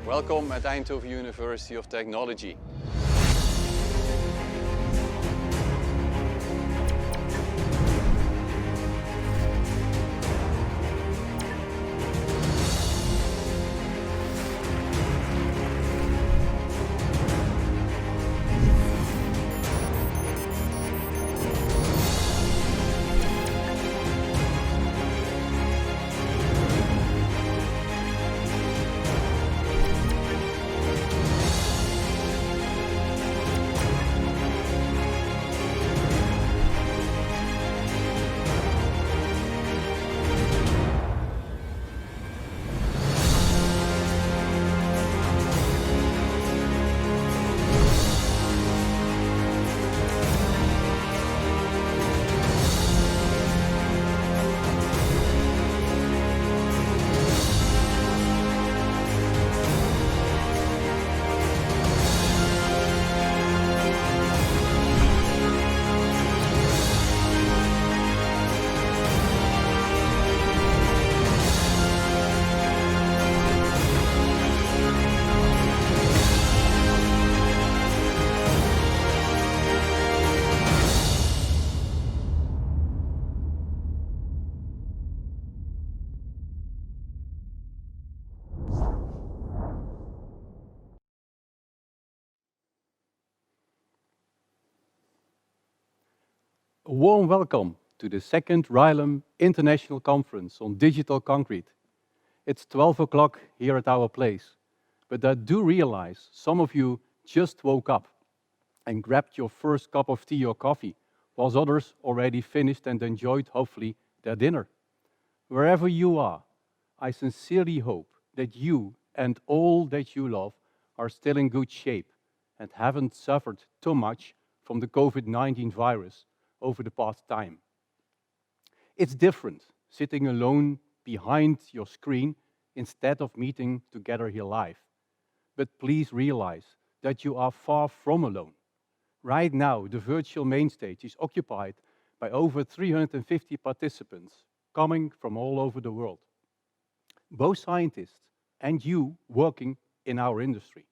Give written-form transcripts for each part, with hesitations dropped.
Welcome at Eindhoven University of Technology. A warm welcome to the second RILEM International Conference on Digital Concrete. It's 12 o'clock here at our place, but I do realize some of you just woke up and grabbed your first cup of tea or coffee, whilst others already finished and enjoyed, hopefully, their dinner. Wherever you are, I sincerely hope that you and all that you love are still in good shape and haven't suffered too much from the COVID-19 virus over the past time. It's different sitting alone behind your screen instead of meeting together here live. But please realize that you are far from alone. Right now, the virtual main stage is occupied by over 350 participants coming from all over the world, both scientists and you working in our industry.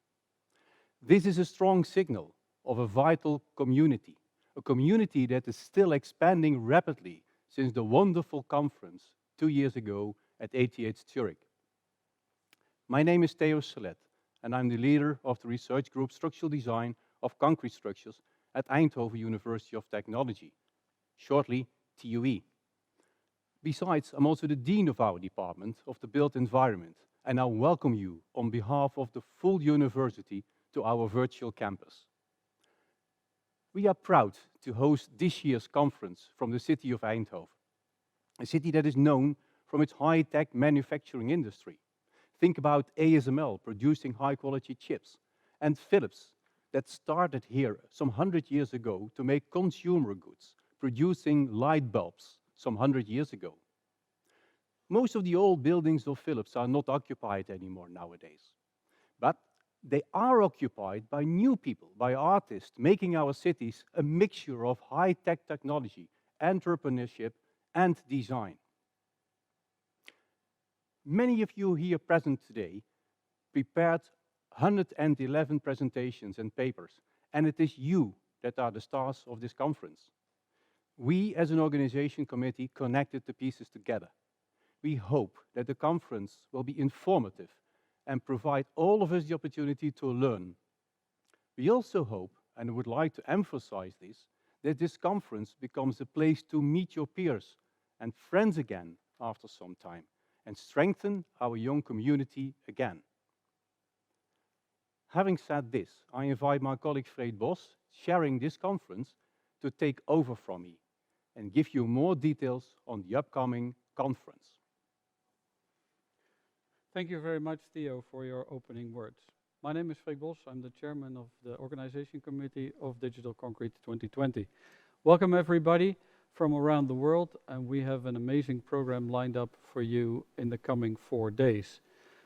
This is a strong signal of a vital community, a community that is still expanding rapidly since the wonderful conference 2 years ago at ETH Zurich. My name is Theo Salet, and I'm the leader of the research group Structural Design of Concrete Structures at Eindhoven University of Technology, shortly TUE. Besides, I'm also the dean of our department of the built environment, and I welcome you on behalf of the full university to our virtual campus. We are proud to host this year's conference from the city of Eindhoven, a city that is known from its high-tech manufacturing industry. Think about ASML producing high quality chips, and Philips that started here some 100 years ago to make consumer goods, producing light bulbs some 100 years ago. Most of the old buildings of Philips are not occupied anymore nowadays, but they are occupied by new people, by artists, making our cities a mixture of high-tech technology, entrepreneurship, and design. Many of you here present today prepared 111 presentations and papers, and it is you that are the stars of this conference. We, as an organization committee, connected the pieces together. We hope that the conference will be informative and provide all of us the opportunity to learn. We also hope, and I would like to emphasize this, that this conference becomes a place to meet your peers and friends again after some time and strengthen our young community again. Having said this, I invite my colleague Félix, sharing this conference, to take over from me and give you more details on the upcoming conference. Thank you very much, Theo, for your opening words. My name is Félix. I'm the chairman of the organization committee of Digital Concrete 2020. Welcome, everybody from around the world, and we have an amazing program lined up for you in the coming 4 days.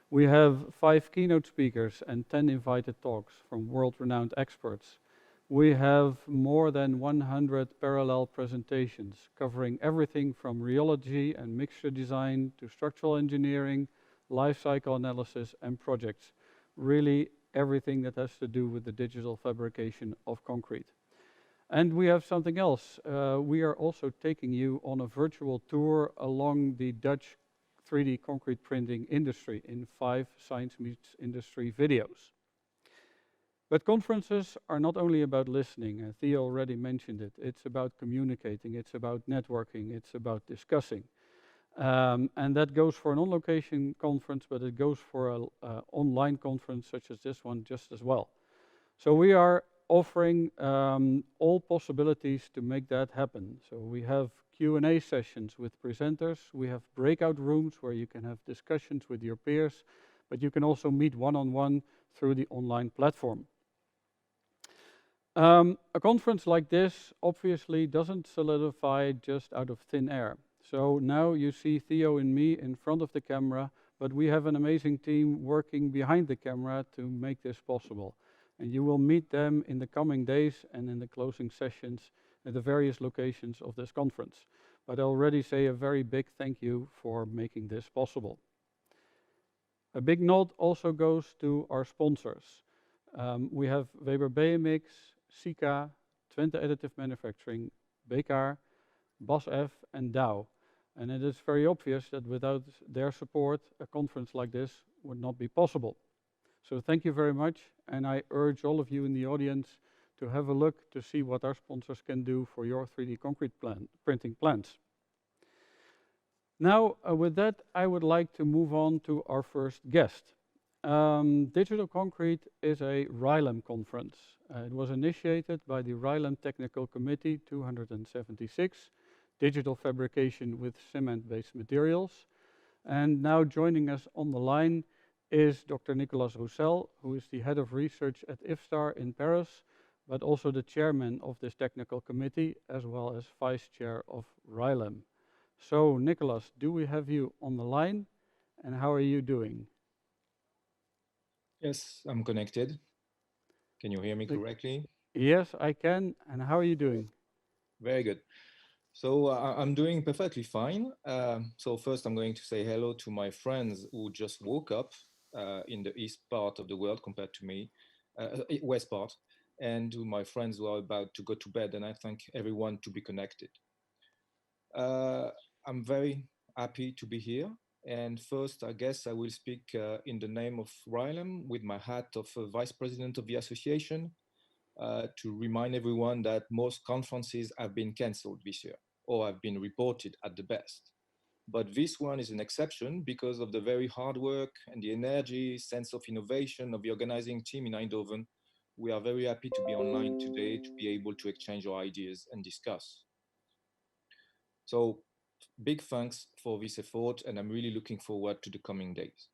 We have 5 keynote speakers and 10 invited talks from world-renowned experts. We have more than 100 parallel presentations covering everything from rheology and mixture design to structural engineering, life cycle analysis, and projects. Really everything that has to do with the digital fabrication of concrete. And we have something else. We are also taking you on a virtual tour along the Dutch 3D concrete printing industry in 5 Science Meets Industry videos. But conferences are not only about listening, and Theo already mentioned it. It's about communicating, it's about networking, it's about discussing. And that goes for an on-location conference, but it goes for an online conference such as this one just as well. So we are offering all possibilities to make that happen. So we have Q&A sessions with presenters, we have breakout rooms where you can have discussions with your peers, but you can also meet one-on-one through the online platform. A conference like this obviously doesn't solidify just out of thin air. So now you see Theo and me in front of the camera, but we have an amazing team working behind the camera to make this possible. And you will meet them in the coming days and in the closing sessions at the various locations of this conference. But I already say a very big thank you for making this possible. A big nod also goes to our sponsors. We have Weber BMX, Sika, Twente Additive Manufacturing, Bekar, BASF, and Dow. And it is very obvious that without their support, a conference like this would not be possible. So thank you very much, and I urge all of you in the audience to have a look to see what our sponsors can do for your 3D concrete printing plans. Now, with that, I would like to move on to our first guest. Digital Concrete is a RILEM conference. It was initiated by the RILEM Technical Committee 276, Digital Fabrication with Cement-Based Materials. And now joining us on the line is Dr. Nicolas Roussel, who is the head of research at IFSTAR in Paris, but also the chairman of this technical committee, as well as vice chair of RILEM. So, Nicolas, do we have you on the line, and how are you doing? Yes, I'm connected. Can you hear me correctly? Yes, I can. And how are you doing? Very good. So I'm doing perfectly fine. So first I'm going to say hello to my friends who just woke up in the east part of the world compared to me, west part, and to my friends who are about to go to bed, and I thank everyone to be connected. I'm very happy to be here. And first, I guess I will speak in the name of RILEM with my hat of Vice President of the association to remind everyone that most conferences have been cancelled this year or have been reported at the best. But this one is an exception because of the very hard work and the energy, sense of innovation of the organizing team in Eindhoven. We are very happy to be online today to be able to exchange our ideas and discuss. So big thanks for this effort, and I'm really looking forward to the coming days.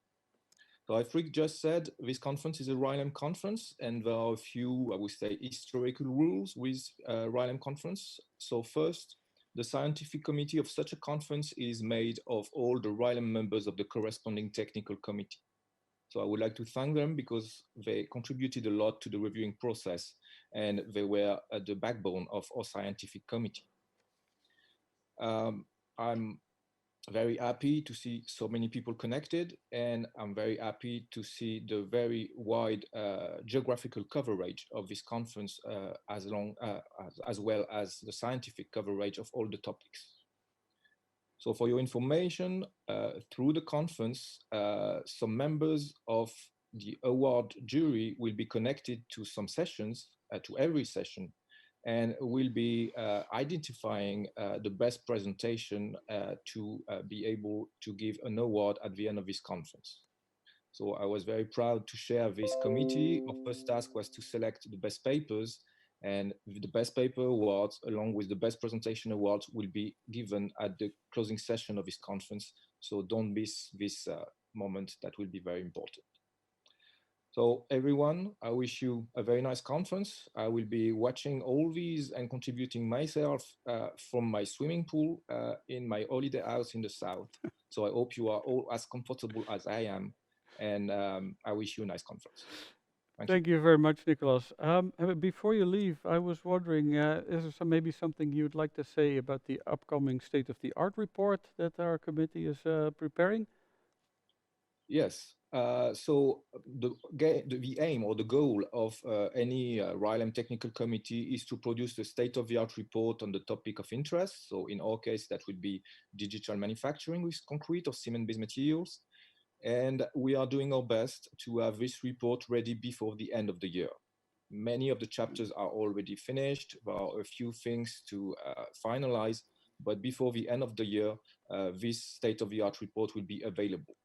So as Frick just said, this conference is a RILEM conference, and there are a few, I would say, historical rules with RILEM conference. So first, the scientific committee of such a conference is made of all the RILEM members of the corresponding technical committee. So I would like to thank them because they contributed a lot to the reviewing process, and they were at the backbone of our scientific committee. I'm very happy to see so many people connected, and I'm very happy to see the very wide geographical coverage of this conference, as well as the scientific coverage of all the topics. So for your information, through the conference, some members of the award jury will be connected to some sessions, to every session, and will be identifying the best presentation to be able to give an award at the end of this conference. So I was very proud to share this committee. Our first task was to select the best papers, and the best paper awards, along with the best presentation awards, will be given at the closing session of this conference. So don't miss this moment. That will be very important. So everyone, I wish you a very nice conference. I will be watching all these and contributing myself from my swimming pool in my holiday house in the south. So I hope you are all as comfortable as I am, and I wish you a nice conference. Thank you very much, Nicolas. Before you leave, I was wondering, is there maybe something you'd like to say about the upcoming State of the Art report that our committee is preparing? Yes. So the aim or the goal of any RILEM technical committee is to produce a state-of-the-art report on the topic of interest. So in our case, that would be digital manufacturing with concrete or cement-based materials. And we are doing our best to have this report ready before the end of the year. Many of the chapters are already finished. There are a few things to finalize, but before the end of the year, this state-of-the-art report will be available.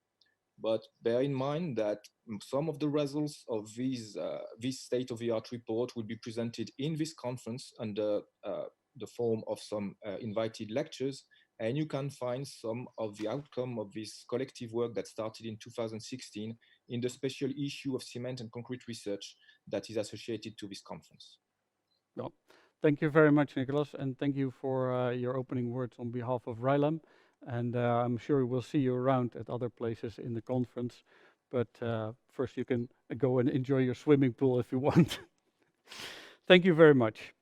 But bear in mind that some of the results of this state-of-the-art report will be presented in this conference under the form of some invited lectures, and you can find some of the outcome of this collective work that started in 2016 in the special issue of Cement and Concrete Research that is associated to this conference. Well, thank you very much, Nicolas, and thank you for your opening words on behalf of RILEM. And I'm sure we'll see you around at other places in the conference. But first, you can go and enjoy your swimming pool if you want. Thank you very much.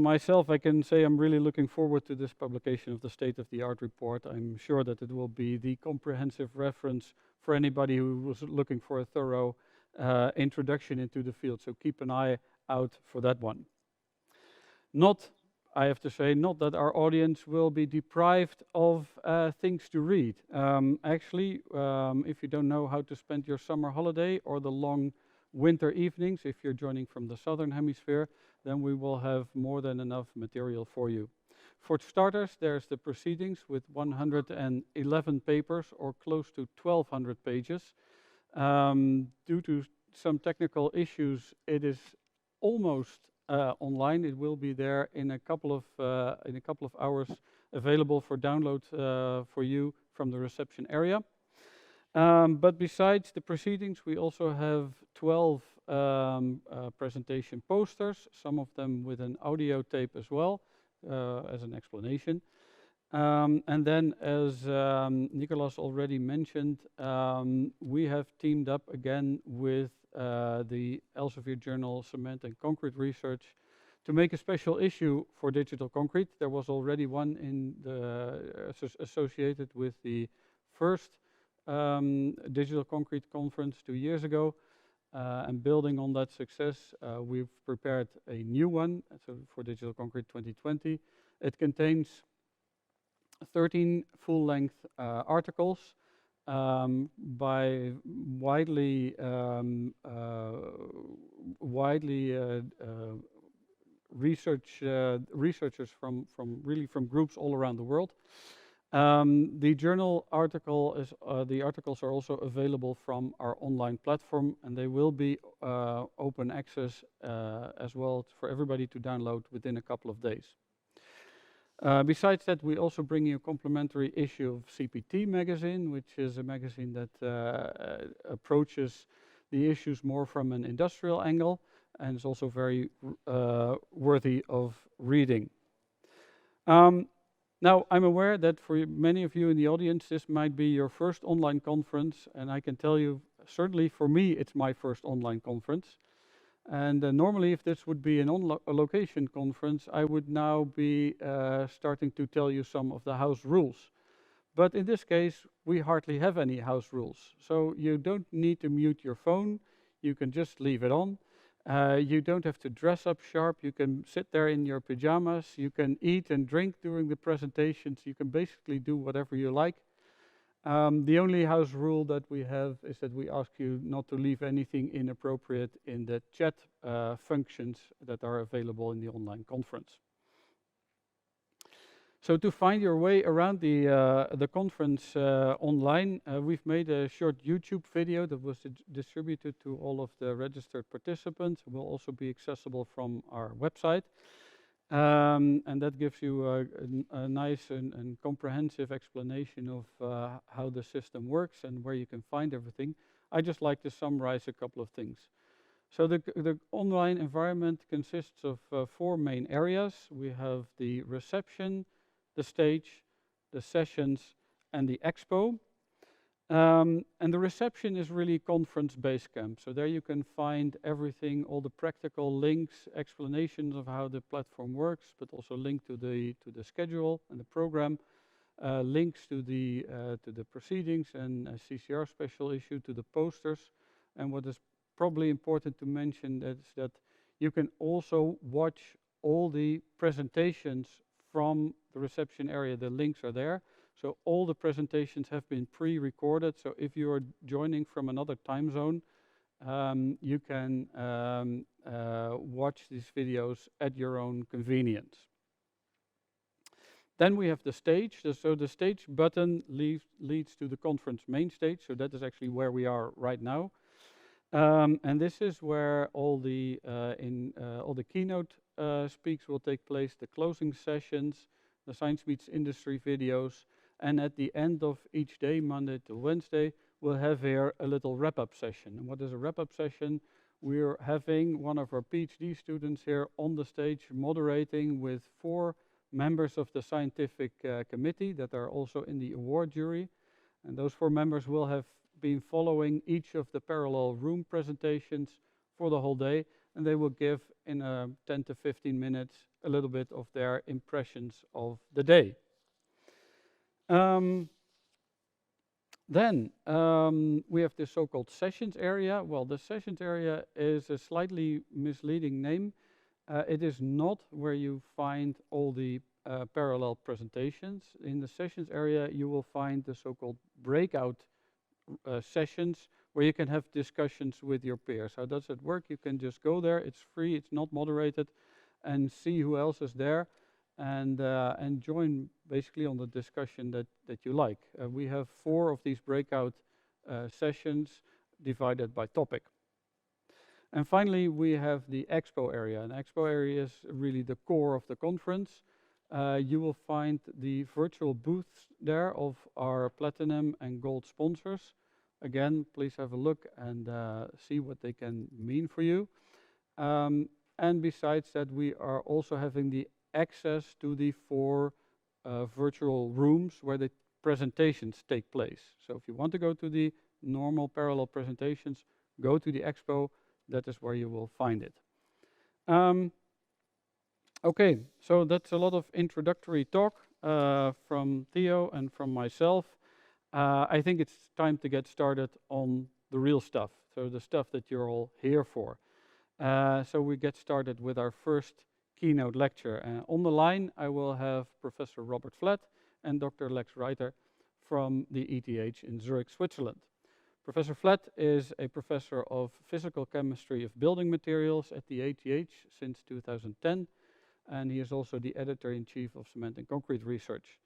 Myself, I can say I'm really looking forward to this publication of the State of the Art report. I'm sure that it will be the comprehensive reference for anybody who was looking for a thorough introduction into the field. So keep an eye out for that one. I have to say, not that our audience will be deprived of things to read. Actually, if you don't know how to spend your summer holiday or the long winter evenings, if you're joining from the southern hemisphere, then we will have more than enough material for you. For starters, there's the proceedings with 111 papers or close to 1,200 pages. Due to some technical issues, it is almost online. It will be there in a couple of hours, available for download for you from the reception area. But besides the proceedings, we also have 12 presentation posters, some of them with an audio tape as well, as an explanation. And then, as Nicolas already mentioned, we have teamed up again with the Elsevier journal Cement and Concrete Research to make a special issue for digital concrete. There was already one in the associated with the first digital concrete conference 2 years ago, and building on that success, we've prepared a new one, so for Digital Concrete 2020. It contains 13 full-length articles by widely researchers from groups all around the world. The journal article is the articles are also available from our online platform, and they will be open access as well for everybody to download within a couple of days. Besides that, we also bring you a complimentary issue of CPT magazine, which is a magazine that approaches the issues more from an industrial angle, and is also very worthy of reading. Now, I'm aware that for many of you in the audience, this might be your first online conference, and I can tell you, certainly for me, it's my first online conference. And normally, if this would be an on-location conference, I would now be starting to tell you some of the house rules. But in this case, we hardly have any house rules. So you don't need to mute your phone. You can just leave it on. You don't have to dress up sharp. You can sit there in your pajamas. You can eat and drink during the presentations. You can basically do whatever you like. The only house rule that we have is that we ask you not to leave anything inappropriate in the chat functions that are available in the online conference. So to find your way around the conference online, we've made a short YouTube video that was distributed to all of the registered participants. It will also be accessible from our website. And that gives you a nice and comprehensive explanation of how the system works and where you can find everything. I just like to summarize a couple of things. So the online environment consists of 4 main areas. We have the reception, the stage, the sessions, and the expo. And the reception is really conference Basecamp. So there you can find everything, all the practical links, explanations of how the platform works, but also link to the schedule and the program, links to the proceedings and a CCR special issue, to the posters. And what is probably important to mention is that you can also watch all the presentations from the reception area. The links are there. So all the presentations have been pre-recorded. So if you are joining from another time zone, you can watch these videos at your own convenience. Then we have the stage. So the stage button leads to the conference main stage. So that is actually where we are right now. And this is where all the keynote speaks will take place, the closing sessions, the Science Meets Industry videos, and at the end of each day, Monday to Wednesday, we'll have here a little wrap-up session. And what is a wrap-up session? We're having one of our PhD students here on the stage moderating with 4 members of the scientific committee that are also in the award jury. And those 4 members will have been following each of the parallel room presentations for the whole day, and they will give in 10 to 15 minutes a little bit of their impressions of the day. Then we have the so-called sessions area. Well, the sessions area is a slightly misleading name. It is not where you find all the parallel presentations. In the sessions area, you will find the so-called breakout sessions where you can have discussions with your peers. How does it work? You can just go there. It's free. It's not moderated, and see who else is there, and join basically on the discussion that you like. We have 4 of these breakout sessions divided by topic. And finally, we have the expo area. And expo area is really the core of the conference. You will find the virtual booths there of our platinum and gold sponsors. Again, please have a look and see what they can mean for you. And besides that, we are also having the access to the 4 virtual rooms where the presentations take place. So if you want to go to the normal parallel presentations, go to the expo. That is where you will find it. Okay, so that's a lot of introductory talk from Theo and from myself. I think it's time to get started on the real stuff, so the stuff that you're all here for. So we get started with our first keynote lecture. On the line, I will have Professor Robert Flat and Dr. Lex Reiter from the ETH in Zurich, Switzerland. Professor Flat is a professor of physical chemistry of building materials at the ETH since 2010, and he is also the editor-in-chief of Cement and Concrete Research.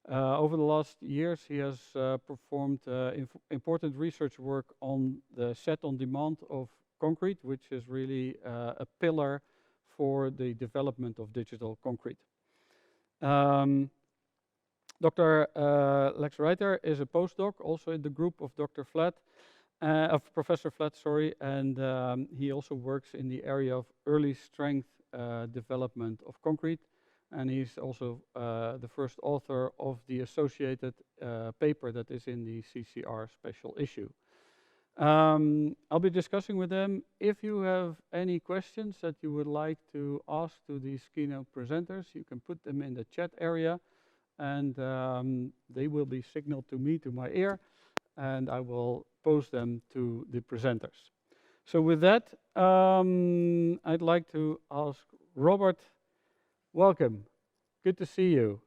Over the last years, he has performed important research work on the set on demand of concrete, which is really a pillar for the development of digital concrete. Um, Dr. Lex Reiter is a postdoc, also in the group of Dr. Flat, of Professor Flat, sorry, and he also works in the area of early strength development of concrete, and he's also the first author of the associated paper that is in the CCR special issue. I'll be discussing with them. If you have any questions that you would like to ask to these keynote presenters, you can put them in the chat area, and they will be signaled to me, to my ear, and I will post them to the presenters. So with that, I'd like to ask Robert, welcome. Good to see you.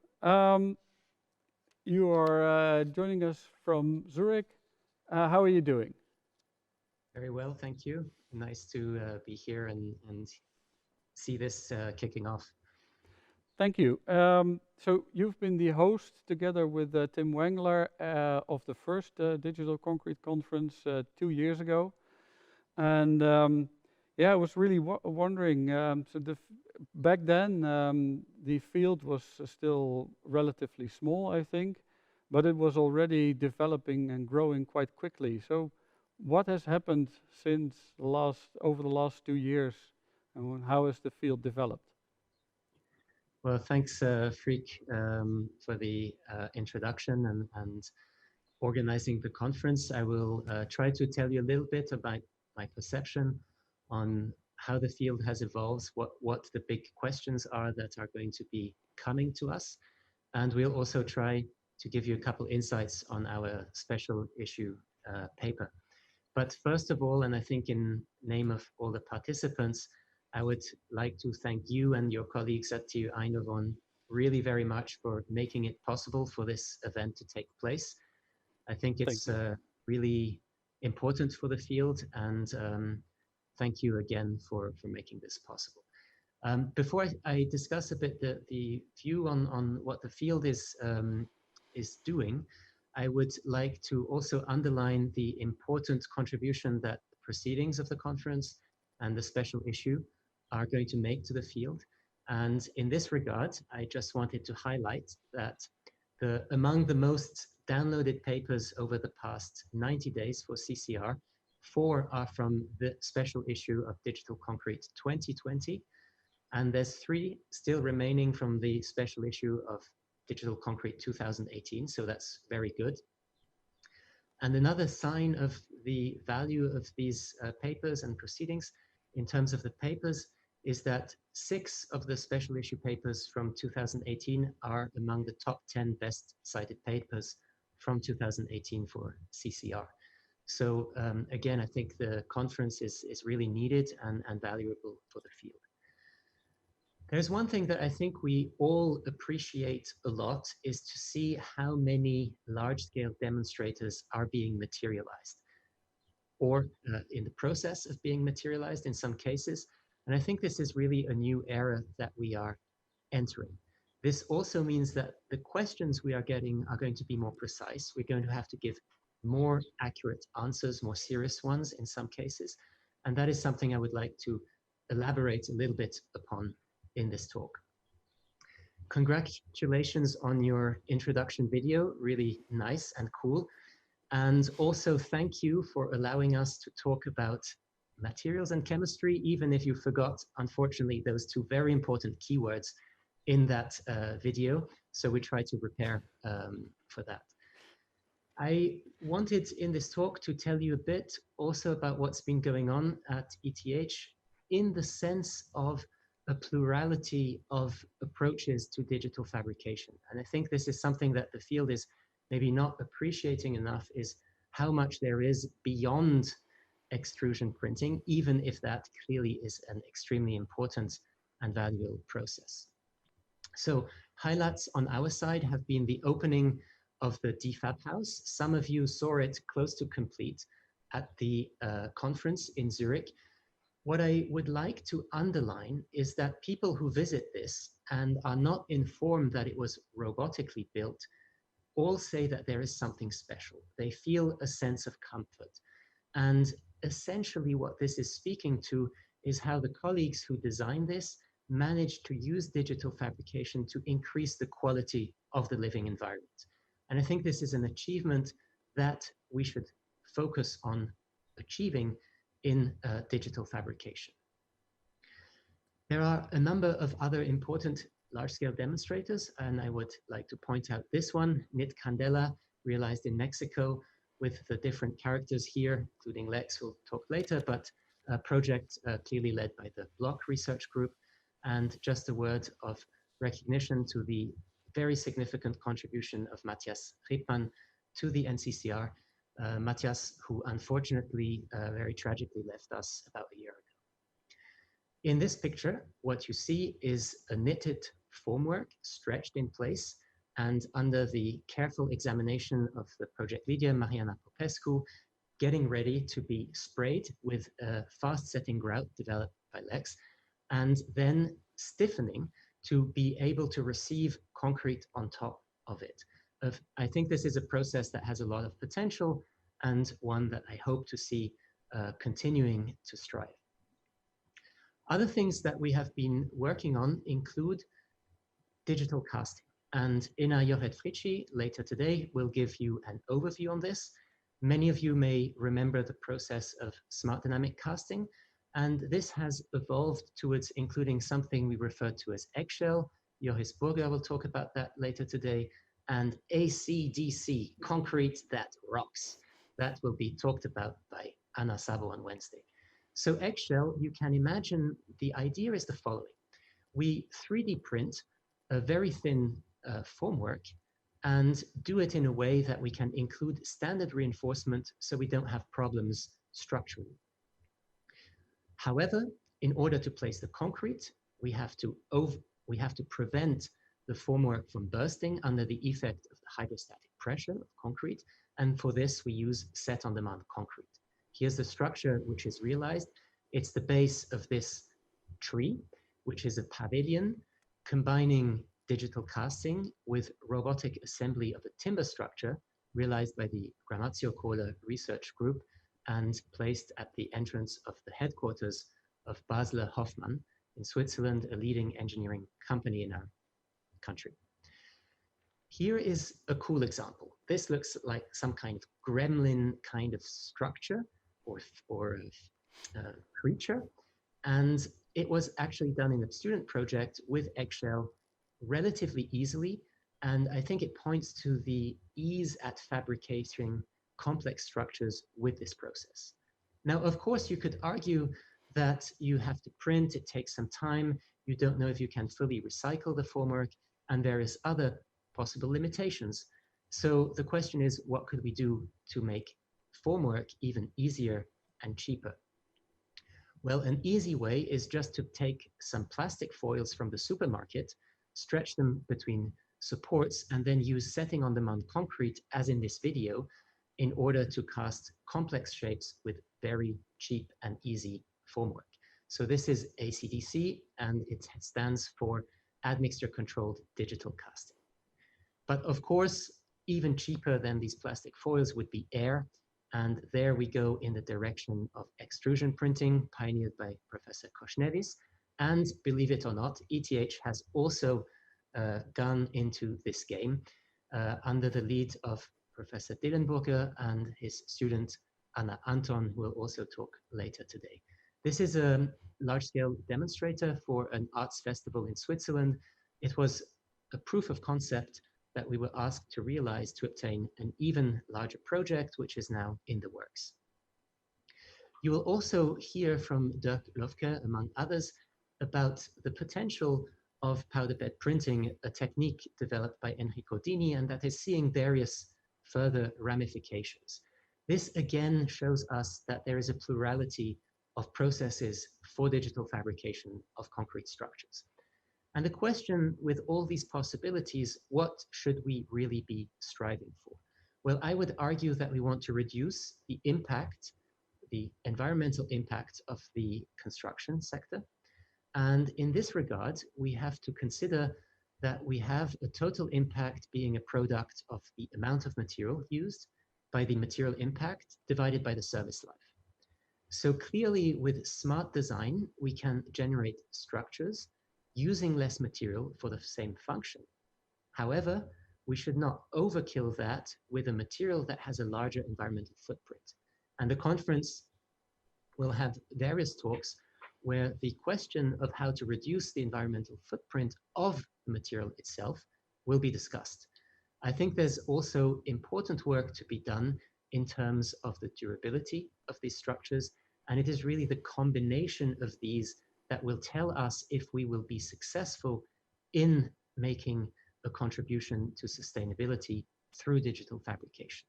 You are joining us from Zurich. How are you doing? Very well, thank you. Nice to be here and see this kicking off. Thank you. So you've been the host together with Tim Wengler of the first Digital Concrete Conference 2 years ago. And yeah, I was really wondering, back then the field was still relatively small, I think, but it was already developing and growing quite quickly. So what has happened since over the last 2 years, and how has the field developed? Well, thanks, Freek, for the introduction and organizing the conference. I will try to tell you a little bit about my perception on how the field has evolved, what the big questions are that are going to be coming to us. And we'll also try to give you a couple insights on our special issue paper. But first of all, and I think in name of all the participants, I would like to thank you and your colleagues at TU Eindhoven really very much for making it possible for this event to take place. I think it's really important for the field, and thank you again for making this possible. Before I discuss a bit the view on what the field is doing, I would like to also underline the important contribution that the proceedings of the conference and the special issue are going to make to the field. And in this regard, I just wanted to highlight that among the most downloaded papers over the past 90 days for CCR, 4 are from the special issue of Digital Concrete 2020, and there's 3 still remaining from the special issue of Digital Concrete 2018, so that's very good. And another sign of the value of these papers and proceedings in terms of the papers is that 6 of the special issue papers from 2018 are among the top 10 best cited papers from 2018 for CCR. So again, I think the conference is really needed and valuable for the field. There's one thing that I think we all appreciate a lot is to see how many large-scale demonstrators are being materialized or in the process of being materialized in some cases. And I think this is really a new era that we are entering. This also means that the questions we are getting are going to be more precise. We're going to have to give more accurate answers, more serious ones in some cases. And that is something I would like to elaborate a little bit upon in this talk. Congratulations on your introduction video, really nice and cool. And also thank you for allowing us to talk about materials and chemistry, even if you forgot, unfortunately, those 2 very important keywords in that video. So we try to prepare for that. I wanted in this talk to tell you a bit also about what's been going on at ETH in the sense of a plurality of approaches to digital fabrication. And I think this is something that the field is maybe not appreciating enough, is how much there is beyond extrusion printing, even if that clearly is an extremely important and valuable process. So highlights on our side have been the opening of the DFAB house. Some of you saw it close to complete at the conference in Zurich. What I would like to underline is that people who visit this and are not informed that it was robotically built all say that there is something special. They feel a sense of comfort. And essentially what this is speaking to is how the colleagues who designed this managed to use digital fabrication to increase the quality of the living environment. And I think this is an achievement that we should focus on achieving in digital fabrication. There are a number of other important large-scale demonstrators, and I would like to point out this one, KnitCandela, realized in Mexico, with the different characters here, including Lex, who'll talk later, but a project clearly led by the Block Research Group. And just a word of recognition to the very significant contribution of Matthias Riepmann to the NCCR. Matthias, who unfortunately very tragically left us about a year ago. In this picture, what you see is a knitted formwork stretched in place, and under the careful examination of the project leader, Mariana Popescu, getting ready to be sprayed with a fast-setting grout developed by Lex, and then stiffening to be able to receive concrete on top of it. I think this is a process that has a lot of potential and one that I hope to see continuing to strive. Other things that we have been working on include digital casting. And Ina Johet-Fritschi later today will give you an overview on this. Many of you may remember the process of smart dynamic casting, and this has evolved towards including something we refer to as eggshell. Joris Burger will talk about that later today, and ACDC, concrete that rocks. That will be talked about by Anna Sabo on Wednesday. So eggshell, you can imagine the idea is the following. We 3D print a very thin formwork and do it in a way that we can include standard reinforcement so we don't have problems structurally. However, in order to place the concrete, we have to prevent the formwork from bursting under the effect of the hydrostatic pressure of concrete. And for this, we use set-on-demand concrete. Here's the structure which is realized. It's the base of this tree, which is a pavilion, combining digital casting with robotic assembly of a timber structure realized by the Grammatio Kohler research group and placed at the entrance of the headquarters of Basler Hoffmann in Switzerland, a leading engineering company in our country. Here is a cool example. This looks like some kind of gremlin kind of structure or creature. And it was actually done in a student project with eggshell relatively easily. And I think it points to the ease at fabricating complex structures with this process. Now, of course, you could argue that you have to print, it takes some time, you don't know if you can fully recycle the formwork, and various other possible limitations. So the question is, what could we do to make formwork even easier and cheaper? Well, an easy way is just to take some plastic foils from the supermarket, stretch them between supports, and then use setting-on-demand concrete, as in this video, in order to cast complex shapes with very cheap and easy formwork. So this is ACDC, and it stands for Admixture Controlled Digital Casting. But of course, even cheaper than these plastic foils would be air. And there we go in the direction of extrusion printing, pioneered by Professor Koshnevis. And believe it or not, ETH has also gone into this game under the lead of Professor Dillenburger and his student Anna Anton, who will also talk later today. This is a large-scale demonstrator for an arts festival in Switzerland. It was a proof of concept that we were asked to realize to obtain an even larger project, which is now in the works. You will also hear from Dirk Lofke, among others, about the potential of powder bed printing, a technique developed by Enrico Dini, and that is seeing various further ramifications. This again shows us that there is a plurality of processes for digital fabrication of concrete structures. And the question with all these possibilities, what should we really be striving for? Well, I would argue that we want to reduce the impact, the environmental impact of the construction sector. And in this regard, we have to consider that we have a total impact being a product of the amount of material used by the material impact divided by the service life. So clearly with smart design, we can generate structures using less material for the same function. However, we should not overkill that with a material that has a larger environmental footprint. And the conference will have various talks where the question of how to reduce the environmental footprint of the material itself will be discussed. I think there's also important work to be done in terms of the durability of these structures, and it is really the combination of these that will tell us if we will be successful in making a contribution to sustainability through digital fabrication.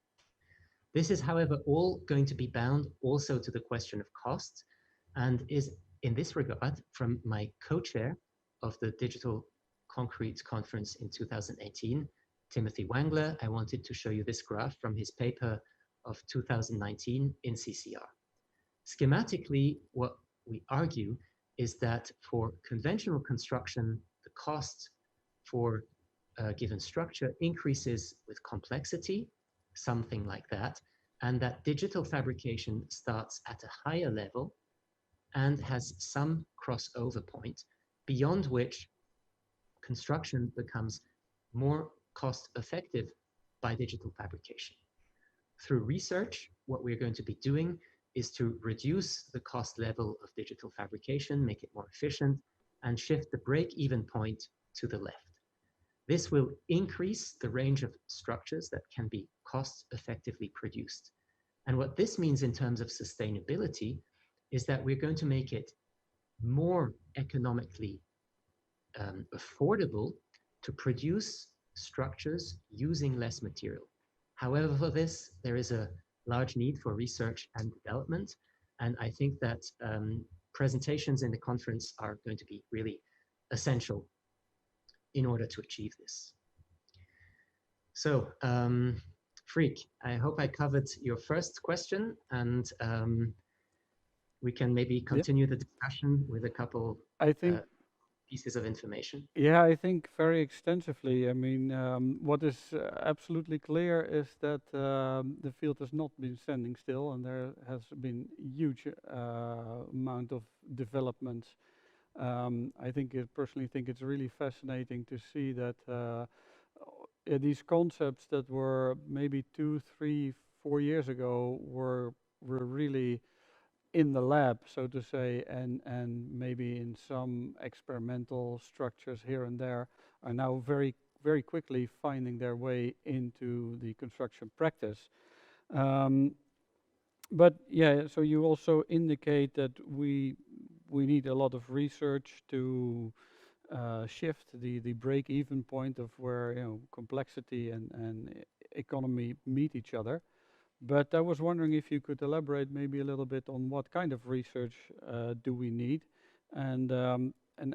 This is, however, all going to be bound also to the question of cost, and is in this regard, from my co-chair of the Digital Concrete Conference in 2018, Timothy Wangler, I wanted to show you this graph from his paper of 2019 in CCR. Schematically, what we argue is that for conventional construction, the cost for a given structure increases with complexity, something like that, and that digital fabrication starts at a higher level and has some crossover point beyond which construction becomes more cost effective by digital fabrication. Through research, what we're going to be doing is to reduce the cost level of digital fabrication, make it more efficient, and shift the break-even point to the left. This will increase the range of structures that can be cost effectively produced. And what this means in terms of sustainability is that we're going to make it more economically affordable to produce structures using less material. However, for this, there is a large need for research and development. And I think that presentations in the conference are going to be really essential in order to achieve this. So, Freek, I hope I covered your first question, and we can maybe continue the discussion with a couple I think pieces of information. Yeah, I think very extensively. I mean, what is absolutely clear is that the field has not been standing still, and there has been huge amount of developments. I think, personally think it's really fascinating to see that these concepts that were maybe 2, 3, 4 years ago were really in the lab, so to say, and maybe in some experimental structures here and there, are now very quickly finding their way into the construction practice. But yeah, so you also indicate that we need a lot of research to shift the break-even point of where complexity and economy meet each other. But I was wondering if you could elaborate maybe a little bit on what kind of research do we need, and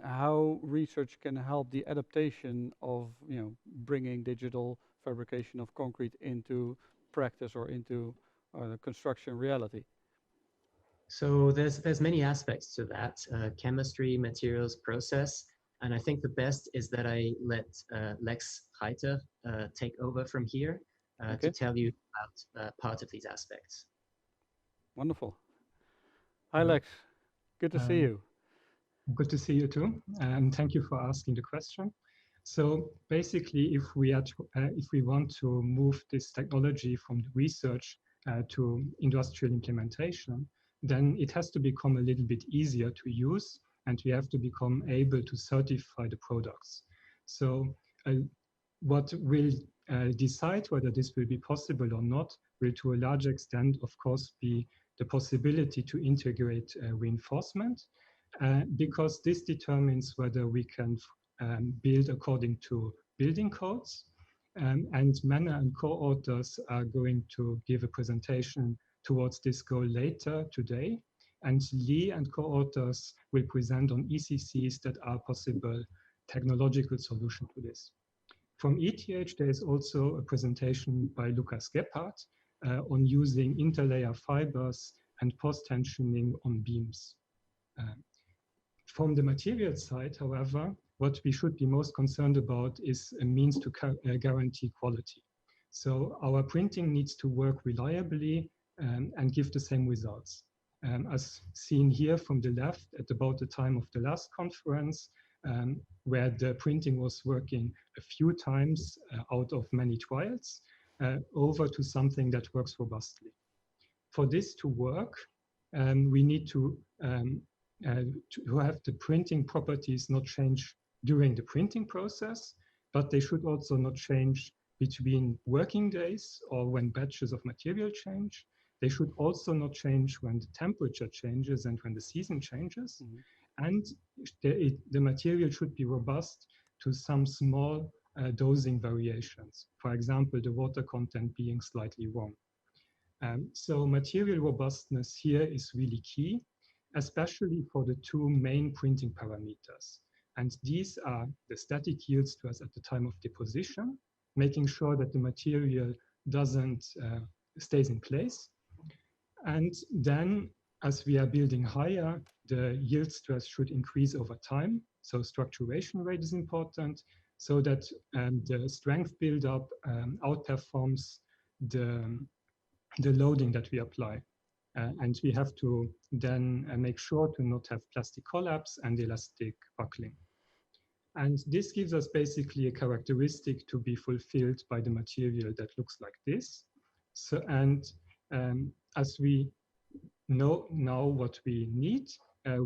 how research can help the adaptation of bringing digital fabrication of concrete into practice or into construction reality. So there's many aspects to that: chemistry, materials, process. And I think the best is that I let Lex Reiter take over from here. To tell you about part of these aspects. Wonderful. Hi, Lex. Good to see you. Good to see you too, and thank you for asking the question. So basically, if we want to move this technology from the research to industrial implementation, then it has to become a little bit easier to use, and we have to become able to certify the products. So what will decide whether this will be possible or not will, to a large extent, of course, be the possibility to integrate reinforcement, because this determines whether we can build according to building codes. And Manna and co-authors are going to give a presentation towards this goal later today. And Lee and co-authors will present on ECCs that are possible technological solution to this. From ETH, there is also a presentation by Lukas Gebhardt on using interlayer fibers and post-tensioning on beams. From the material side, however, what we should be most concerned about is a means to guarantee quality. So our printing needs to work reliably and give the same results. As seen here from the left, at about the time of the last conference, where the printing was working a few times out of many trials, over to something that works robustly. For this to work, we need to have the printing properties not change during the printing process, but they should also not change between working days or when batches of material change. They should also not change when the temperature changes and when the season changes. And the material should be robust to some small dosing variations. For example, the water content being slightly wrong. So material robustness here is really key, especially for the two main printing parameters. And these are the static yield stress at the time of deposition, making sure that the material doesn't stays in place. And then as we are building higher, the yield stress should increase over time. So structuration rate is important so that the strength buildup outperforms the loading that we apply. And we have to then make sure to not have plastic collapse and elastic buckling. And this gives us basically a characteristic to be fulfilled by the material that looks like this. So, and as we know now what we need,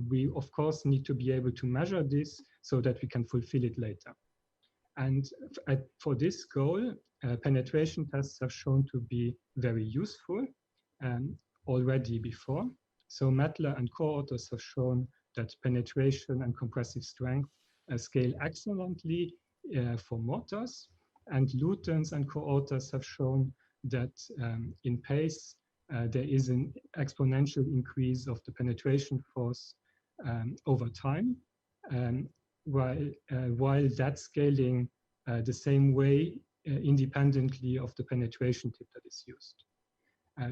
we of course need to be able to measure this so that we can fulfill it later. And for this goal, penetration tests have shown to be very useful already before. So Mettler and co-authors have shown that penetration and compressive strength scale excellently for mortars. And Lutens and co-authors have shown that in PACE, there is an exponential increase of the penetration force over time, while that scaling the same way independently of the penetration tip that is used.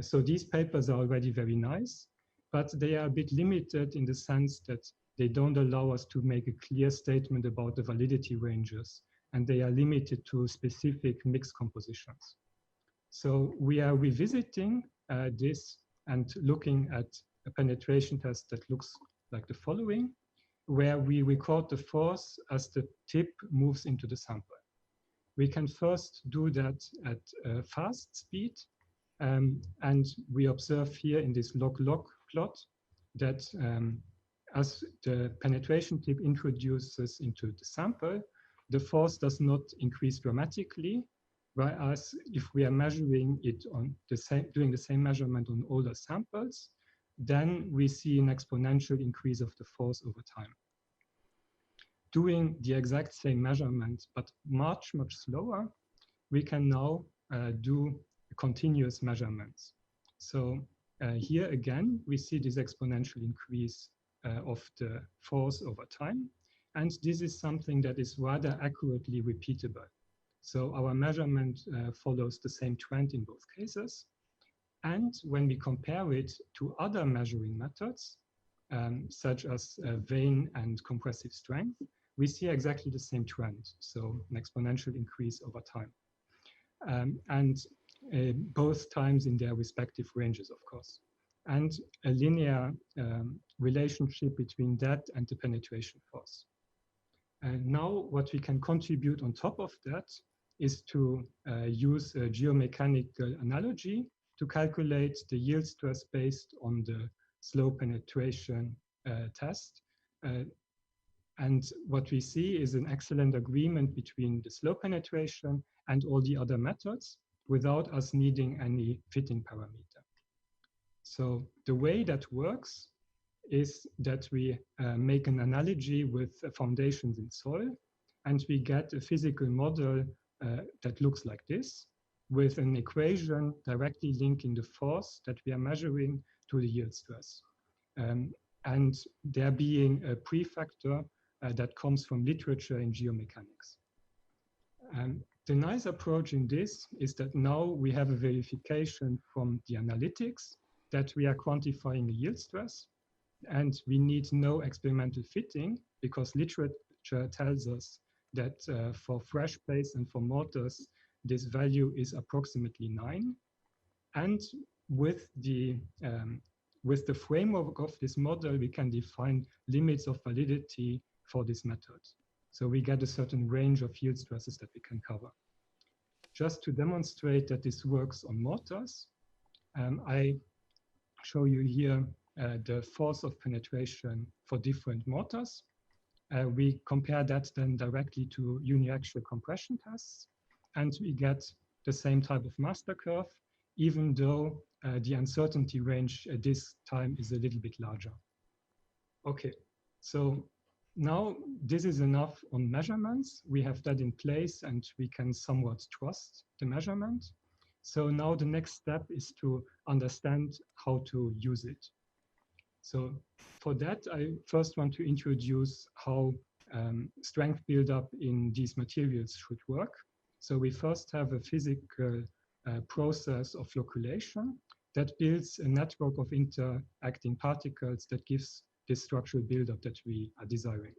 So these papers are already very nice, but they are a bit limited in the sense that they don't allow us to make a clear statement about the validity ranges, and they are limited to specific mixed compositions. So we are revisiting this and looking at a penetration test that looks like the following, where we record the force as the tip moves into the sample. We can first do that at a fast speed, and we observe here in this log-log plot that as the penetration tip introduces into the sample, the force does not increase dramatically, whereas if we are measuring it on the same, doing the same measurement on older samples, then we see an exponential increase of the force over time. Doing the exact same measurement, but much, much slower, we can now do continuous measurements. So here again, we see this exponential increase of the force over time. And this is something that is rather accurately repeatable. So our measurement follows the same trend in both cases. And when we compare it to other measuring methods, such as vane and compressive strength, we see exactly the same trend. So an exponential increase over time. And both times in their respective ranges, of course. And a linear relationship between that and the penetration force. And now what we can contribute on top of that is to use a geomechanical analogy to calculate the yield stress based on the slow penetration test. And what we see is an excellent agreement between the slow penetration and all the other methods without us needing any fitting parameter. So the way that works is that we make an analogy with foundations in soil, and we get a physical model that looks like this, with an equation directly linking the force that we are measuring to the yield stress. And there being a prefactor that comes from literature in geomechanics. The nice approach in this is that now we have a verification from the analytics that we are quantifying a yield stress, and we need no experimental fitting because literature tells us that for fresh plates and for mortars, this value is approximately 9. And with the framework of this model, we can define limits of validity for this method. So we get a certain range of yield stresses that we can cover. Just to demonstrate that this works on mortars, I show you here the force of penetration for different mortars. We compare that then directly to uniaxial compression tests, and we get the same type of master curve, even though the uncertainty range at this time is a little bit larger. Okay, so now this is enough on measurements. We have that in place and we can somewhat trust the measurement. So now the next step is to understand how to use it. So for that, I first want to introduce how strength buildup in these materials should work. So we first have a physical process of flocculation that builds a network of interacting particles that gives this structural buildup that we are desiring.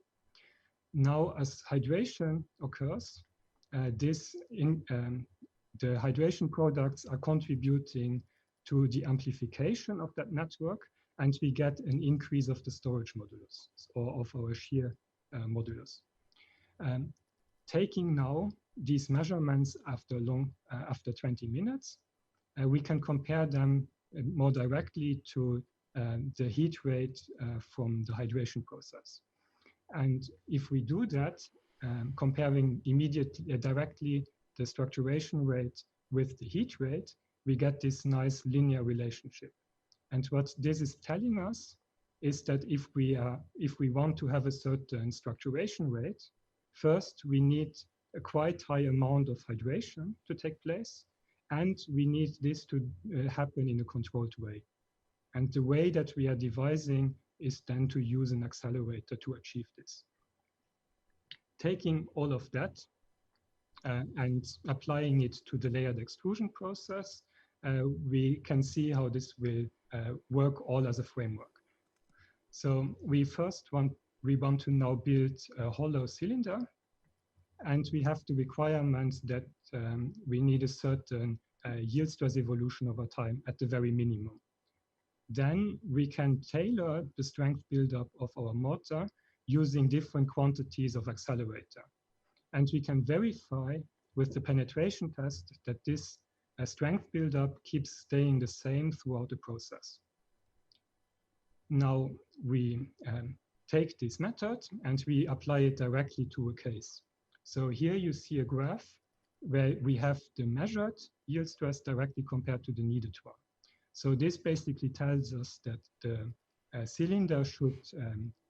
Now, as hydration occurs, the hydration products are contributing to the amplification of that network, and we get an increase of the storage modulus, or of our shear modulus. Taking now these measurements after 20 minutes, we can compare them more directly to the heat rate from the hydration process. And if we do that, comparing directly the structuration rate with the heat rate, we get this nice linear relationship. And what this is telling us is that if we want to have a certain structuration rate, first we need a quite high amount of hydration to take place, and we need this to happen in a controlled way. And the way that we are devising is then to use an accelerator to achieve this. Taking all of that and applying it to the layered extrusion process, we can see how this will work all as a framework. So we want to now build a hollow cylinder, and we have the requirement that we need a certain yield stress evolution over time at the very minimum. Then we can tailor the strength buildup of our mortar using different quantities of accelerator. And we can verify with the penetration test that this strength buildup keeps staying the same throughout the process. Now we take this method and we apply it directly to a case. So here you see a graph where we have the measured yield stress directly compared to the needed one. So this basically tells us that the cylinder should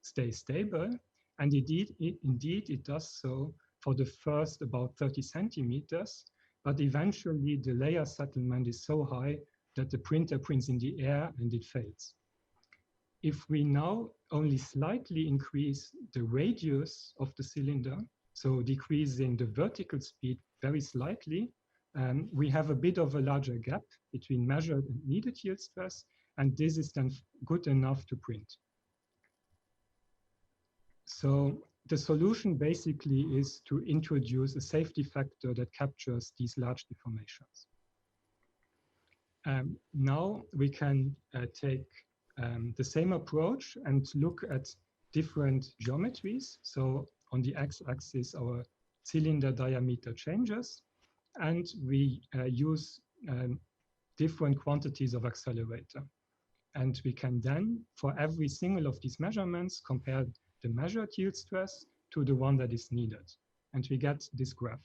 stay stable, and indeed it does so for the first about 30 centimeters, but eventually the layer settlement is so high that the printer prints in the air and it fails. If we now only slightly increase the radius of the cylinder, so decreasing the vertical speed very slightly, we have a bit of a larger gap between measured and needed yield stress, and this is then good enough to print. So the solution basically is to introduce a safety factor that captures these large deformations. Now we can take the same approach and look at different geometries. So on the x-axis, our cylinder diameter changes, and we use different quantities of accelerator. And we can then, for every single of these measurements, compare the measured yield stress to the one that is needed. And we get this graph.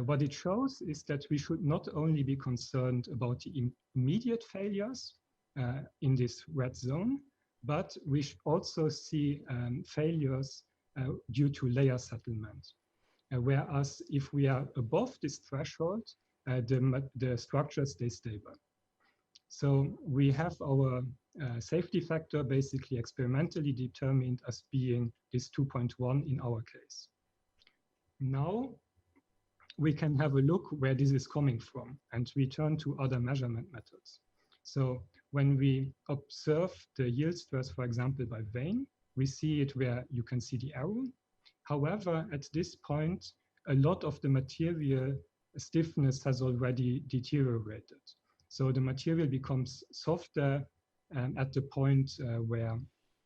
What it shows is that we should not only be concerned about the immediate failures in this red zone, but we should also see failures due to layer settlement. Whereas if we are above this threshold, the structure stays stable. So we have our safety factor basically experimentally determined as being this 2.1 in our case. Now we can have a look where this is coming from, and we turn to other measurement methods. So when we observe the yield stress, for example, by vein, we see it where you can see the arrow. However, at this point, a lot of the material stiffness has already deteriorated. So the material becomes softer at the point where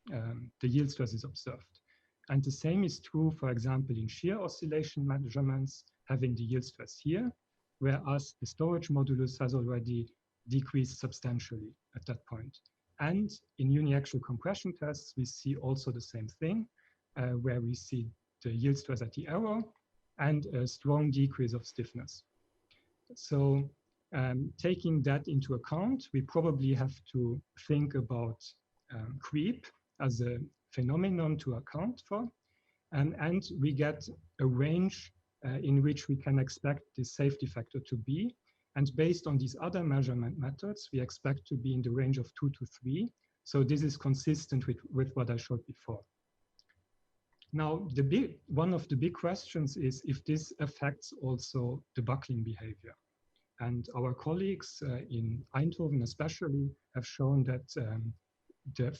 the yield stress is observed. And the same is true, for example, in shear oscillation measurements, having the yield stress here, whereas the storage modulus has already decreased substantially at that point. And in uniaxial compression tests, we see also the same thing, where we see the yield stress at the arrow and a strong decrease of stiffness. So taking that into account, we probably have to think about creep as a phenomenon to account for. And we get a range in which we can expect the safety factor to be. And based on these other measurement methods, we expect to be in the range of 2 to 3. So this is consistent with what I showed before. Now, one of the big questions is if this affects also the buckling behavior. And our colleagues in Eindhoven especially have shown that the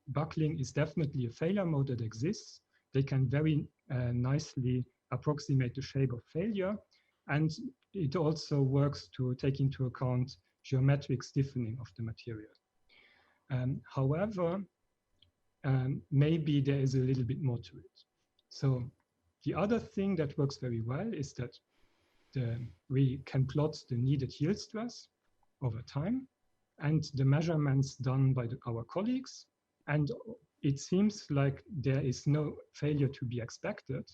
buckling is definitely a failure mode that exists. They can very nicely approximate the shape of failure. And it also works to take into account geometric stiffening of the material. However, maybe there is a little bit more to it. So the other thing that works very well is that we can plot the needed yield stress over time and the measurements done by our colleagues. And it seems like there is no failure to be expected.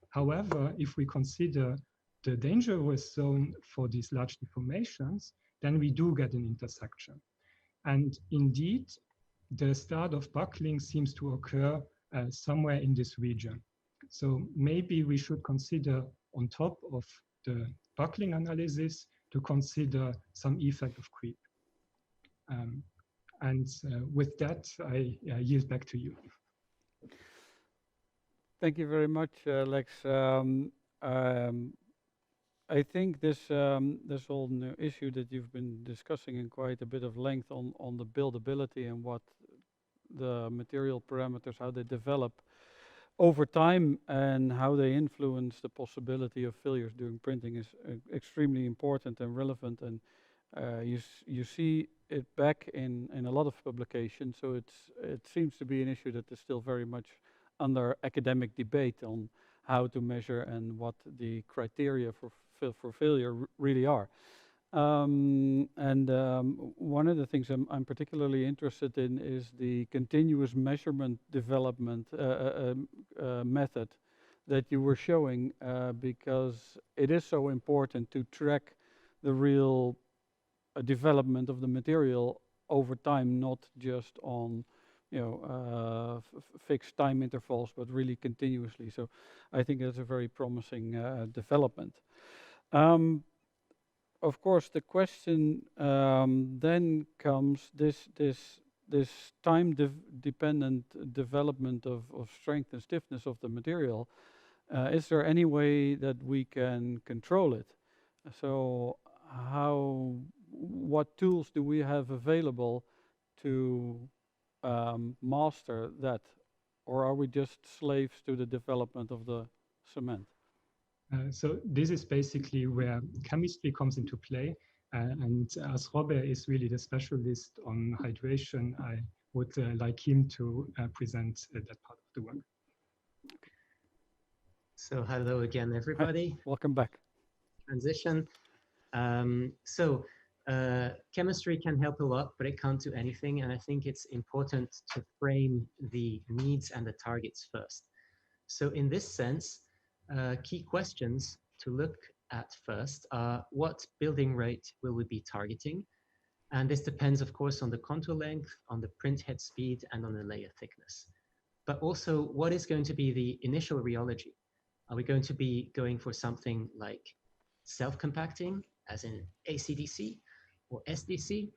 However, if we consider the dangerous zone for these large deformations, then we do get an intersection. And indeed, the start of buckling seems to occur somewhere in this region. So maybe we should consider, on top of the buckling analysis, to consider some effect of creep. With that, I yield back to you. Thank you very much, Lex. I think this whole new issue that you've been discussing in quite a bit of length on the buildability and what the material parameters, how they develop over time and how they influence the possibility of failures during printing is extremely important and relevant. And you see it back in a lot of publications. So it seems to be an issue that is still very much under academic debate on how to measure and what the criteria for failure really are. One of the things I'm particularly interested in is the continuous measurement development method that you were showing, because it is so important to track the real development of the material over time, not just on fixed time intervals, but really continuously. So I think that's a very promising development. Of course, the question then comes this time-dependent development of strength and stiffness of the material. Is there any way that we can control it? So what tools do we have available to master that? Or are we just slaves to the development of the cement? So this is basically where chemistry comes into play. And as Robert is really the specialist on hydration, I would like him to present that part of the work. So hello again, everybody. Hi. Welcome back. Transition. Chemistry can help a lot, but it can't do anything. And I think it's important to frame the needs and the targets first. So in this sense, key questions to look at first are what building rate will we be targeting? And this depends, of course, on the contour length, on the print head speed, and on the layer thickness. But also, what is going to be the initial rheology? Are we going to be going for something like self-compacting, as in ACDC or SDC?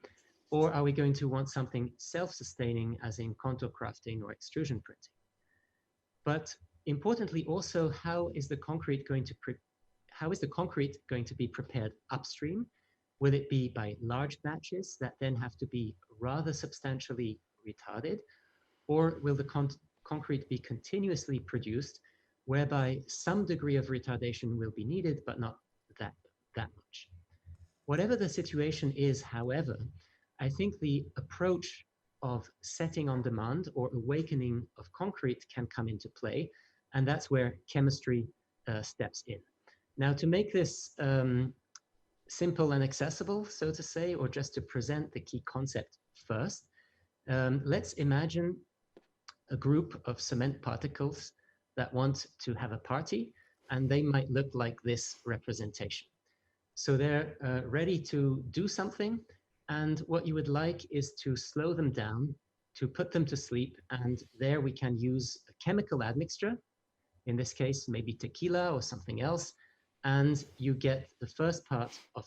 Or are we going to want something self-sustaining, as in contour crafting or extrusion printing? But importantly, also, how is the concrete going to be prepared upstream? Will it be by large batches that then have to be rather substantially retarded? Or will the concrete be continuously produced, whereby some degree of retardation will be needed, but not that much? Whatever the situation is, however, I think the approach of setting on demand or awakening of concrete can come into play. And that's where chemistry steps in. Now, to make this simple and accessible, so to say, or just to present the key concept first, let's imagine a group of cement particles that want to have a party, and they might look like this representation. So they're ready to do something, and what you would like is to slow them down, to put them to sleep, and there we can use a chemical admixture, in this case maybe tequila or something else, and you get the first part of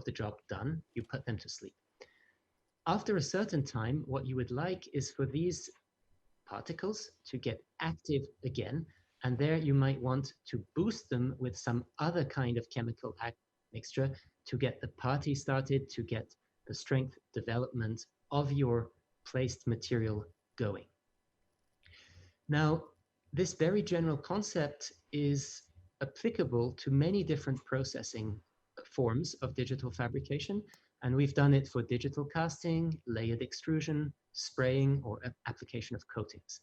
the job done. You put them to sleep. After a certain time, what you would like is for these particles to get active again, and there you might want to boost them with some other kind of chemical admixture to get the party started, to get the strength development of your placed material going. Now, this very general concept is applicable to many different processing forms of digital fabrication, and we've done it for digital casting, layered extrusion, spraying, or application of coatings.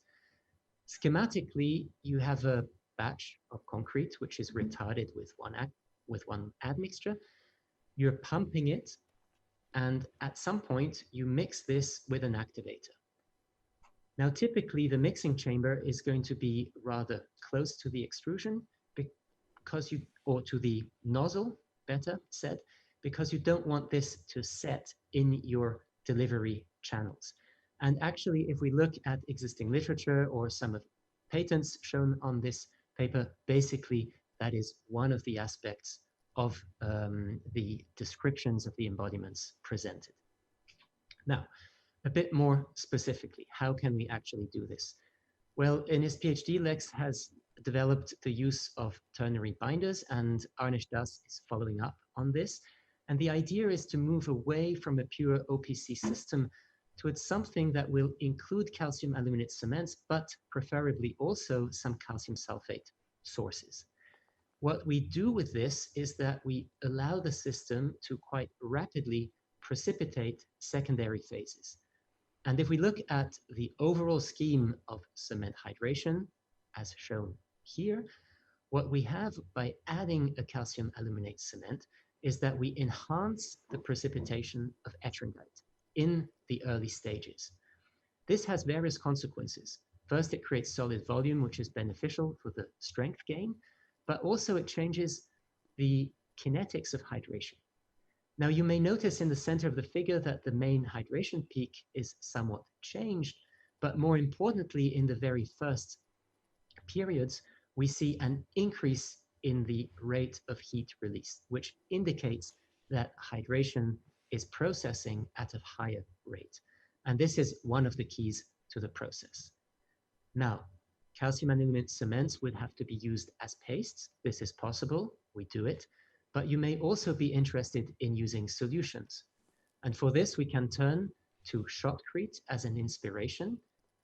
Schematically, you have a batch of concrete which is retarded with one admixture. You're pumping it, and at some point you mix this with an activator. Now, typically the mixing chamber is going to be rather close to the extrusion or to the nozzle, better said, because you don't want this to set in your delivery channels. And actually, if we look at existing literature or some of patents shown on this paper, basically that is one of the aspects of the descriptions of the embodiments presented. Now, a bit more specifically, how can we actually do this? Well, in his PhD, Lex has developed the use of ternary binders, and Arnish Das is following up on this. And the idea is to move away from a pure OPC system towards something that will include calcium aluminate cements, but preferably also some calcium sulfate sources. What we do with this is that we allow the system to quite rapidly precipitate secondary phases. And if we look at the overall scheme of cement hydration, as shown here, what we have by adding a calcium aluminate cement is that we enhance the precipitation of ettringite in the early stages. This has various consequences. First, it creates solid volume, which is beneficial for the strength gain, but also it changes the kinetics of hydration. Now, you may notice in the center of the figure that the main hydration peak is somewhat changed, but more importantly, in the very first periods, we see an increase in the rate of heat release, which indicates that hydration is processing at a higher rate. And this is one of the keys to the process. Now, calcium aluminate cements would have to be used as pastes. This is possible, we do it, but you may also be interested in using solutions. And for this, we can turn to shotcrete as an inspiration.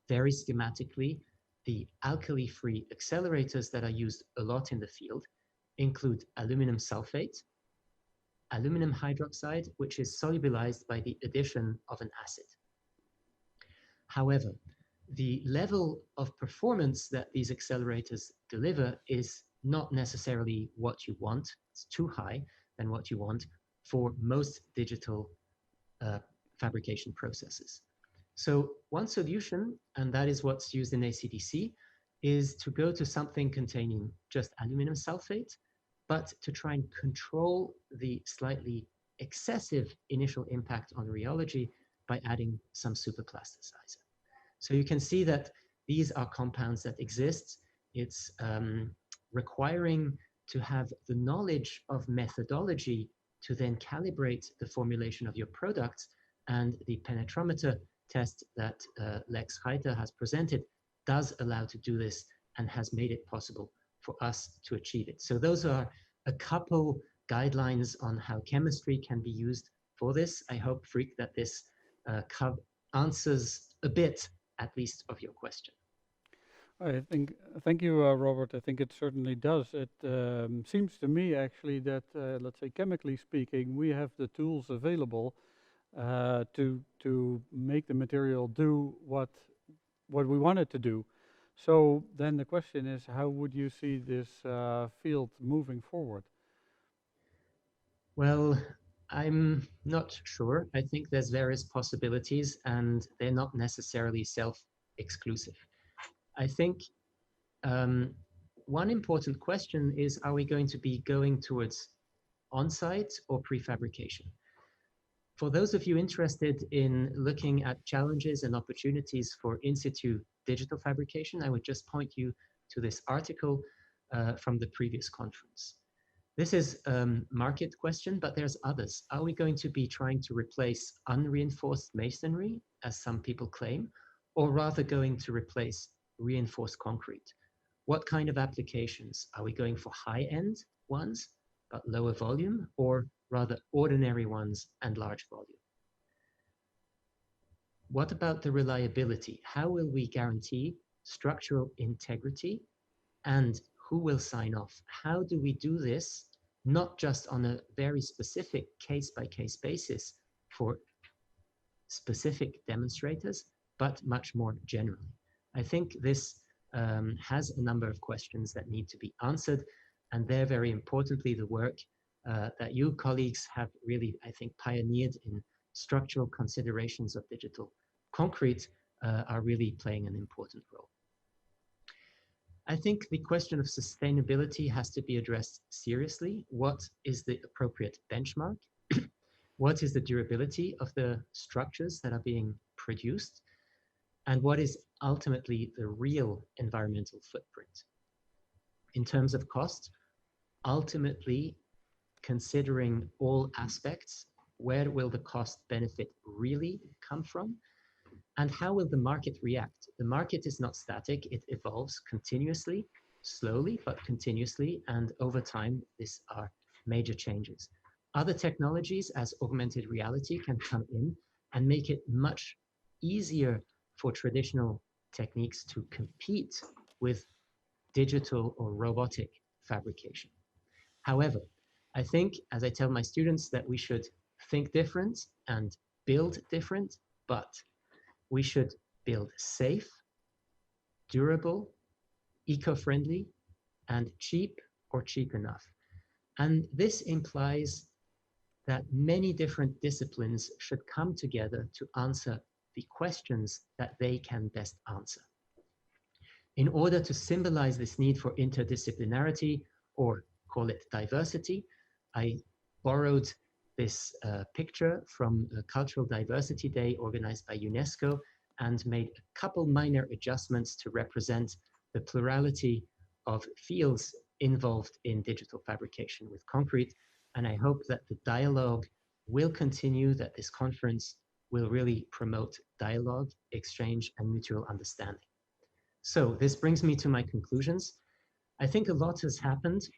Very schematically, the alkali-free accelerators that are used a lot in the field include aluminum sulfate, aluminum hydroxide, which is solubilized by the addition of an acid. However, the level of performance that these accelerators deliver is not necessarily what you want. It's too high than what you want for most digital fabrication processes. So one solution, and that is what's used in ACDC, is to go to something containing just aluminum sulfate, but to try and control the slightly excessive initial impact on rheology by adding some superplasticizer. So you can see that these are compounds that exist. It's requiring to have the knowledge of methodology to then calibrate the formulation of your products, and the penetrometer test that Lex Reiter has presented does allow to do this and has made it possible for us to achieve it. So those are a couple guidelines on how chemistry can be used for this. I hope, Freek, that this answers a bit, at least, of your question. Thank you, Robert. I think it certainly does. It seems to me actually that, let's say, chemically speaking, we have the tools available to make the material do what we want it to do. So then the question is, how would you see this field moving forward? Well, I'm not sure. I think there's various possibilities and they're not necessarily self-exclusive. I think one important question is, are we going to be going towards on-site or prefabrication? For those of you interested in looking at challenges and opportunities for in situ digital fabrication, I would just point you to this article from the previous conference. This is a market question, but there's others. Are we going to be trying to replace unreinforced masonry, as some people claim, or rather going to replace reinforced concrete? What kind of applications? Are we going for high-end ones, but lower volume, or rather ordinary ones and large volume? What about the reliability? How will we guarantee structural integrity, and who will sign off? How do we do this, not just on a very specific case-by-case basis for specific demonstrators, but much more generally? I think this has a number of questions that need to be answered, and they're very importantly the work that you colleagues have really, I think, pioneered in structural considerations of digital concrete are really playing an important role. I think the question of sustainability has to be addressed seriously. What is the appropriate benchmark? What is the durability of the structures that are being produced? And what is ultimately the real environmental footprint? In terms of cost, ultimately considering all aspects, where will the cost benefit really come from? And how will the market react? The market is not static, it evolves continuously, slowly, but continuously, and over time, these are major changes. Other technologies, as augmented reality, can come in and make it much easier for traditional techniques to compete with digital or robotic fabrication. However, I think, as I tell my students, that we should think different and build different, but we should build safe, durable, eco-friendly, and cheap or cheap enough. And this implies that many different disciplines should come together to answer the questions that they can best answer. In order to symbolize this need for interdisciplinarity, or call it diversity, I borrowed this picture from a Cultural Diversity Day organized by UNESCO and made a couple minor adjustments to represent the plurality of fields involved in digital fabrication with concrete. And I hope that the dialogue will continue, that this conference will really promote dialogue, exchange, and mutual understanding. So this brings me to my conclusions. I think a lot has happened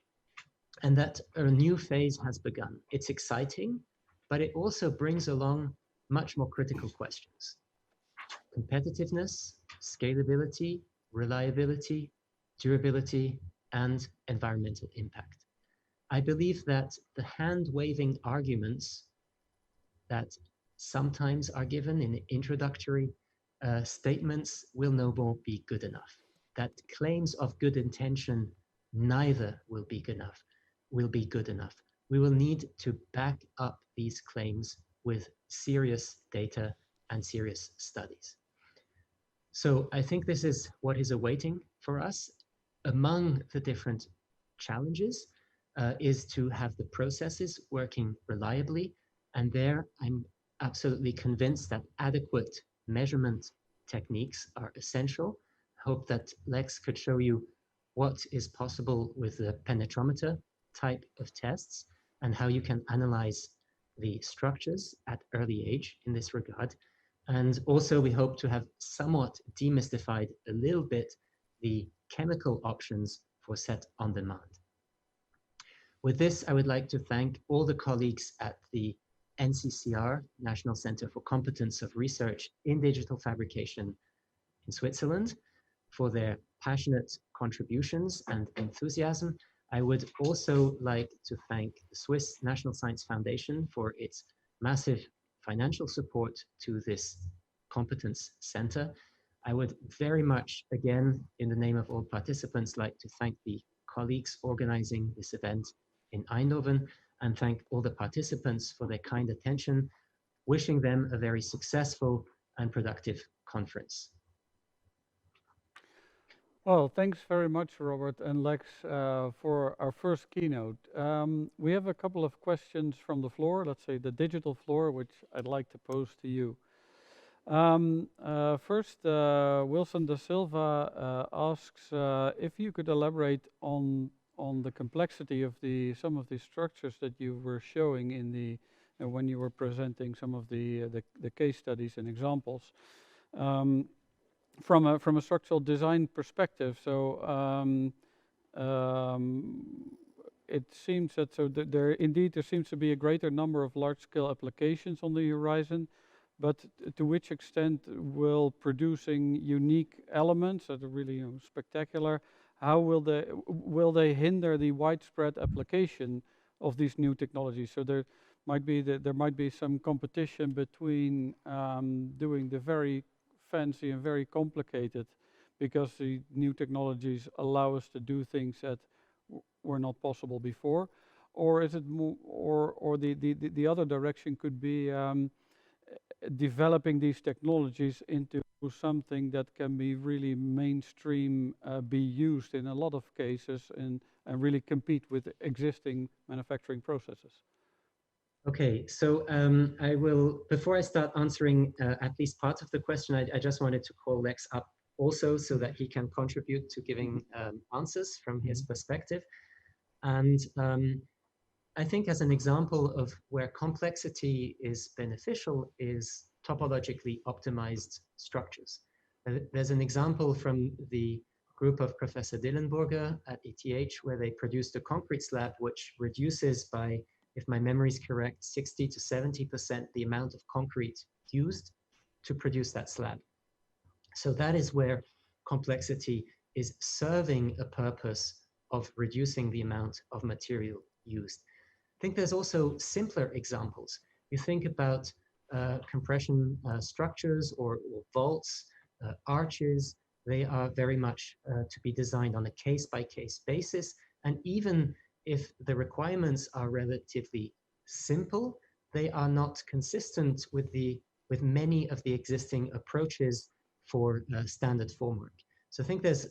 and that a new phase has begun. It's exciting, but it also brings along much more critical questions. Competitiveness, scalability, reliability, durability, and environmental impact. I believe that the hand-waving arguments that sometimes are given in statements will no more be good enough. That claims of good intention neither will be good enough. We will need to back up these claims with serious data and serious studies. So I think this is what is awaiting for us. Among the different challenges is to have the processes working reliably. And there I'm absolutely convinced that adequate measurement techniques are essential. I hope that Lex could show you what is possible with the penetrometer type of tests and how you can analyze the structures at early age in this regard. And also we hope to have somewhat demystified a little bit the chemical options for set on demand. With this, I would like to thank all the colleagues at the NCCR, National Center for Competence of Research in Digital Fabrication in Switzerland, for their passionate contributions and enthusiasm. I would also like to thank the Swiss National Science Foundation for its massive financial support to this competence center. I would very much, again, in the name of all participants, like to thank the colleagues organizing this event in Eindhoven and thank all the participants for their kind attention, wishing them a very successful and productive conference. Well, thanks very much, Robert and Lex, for our first keynote. We have a couple of questions from the floor, let's say the digital floor, which I'd like to pose to you. First, Wilson da Silva asks if you could elaborate on the complexity of some of the structures that you were showing in the when you were presenting some of the case studies and examples. From a structural design perspective, so it seems that there seems to be a greater number of large-scale applications on the horizon, but to which extent will producing unique elements that are really spectacular, how will they hinder the widespread application of these new technologies? So there might be some competition between doing the very fancy and very complicated, because the new technologies allow us to do things that were not possible before, or is it more, or the other direction could be developing these technologies into something that can be really mainstream, be used in a lot of cases, and really compete with existing manufacturing processes. Okay, so I will, before I start answering at least part of the question, I just wanted to call Lex up also so that he can contribute to giving answers from his perspective. And I think as an example of where complexity is beneficial is topologically optimized structures. There's an example from the group of Professor Dillenburger at ETH, where they produced a concrete slab which reduces by, if my memory is correct, 60 to 70% the amount of concrete used to produce that slab. So that is where complexity is serving a purpose of reducing the amount of material used. I think there's also simpler examples. You think about compression structures or vaults, arches. They are very much to be designed on a case-by-case basis. And even if the requirements are relatively simple, they are not consistent with many of the existing approaches for standard formwork. So I think there's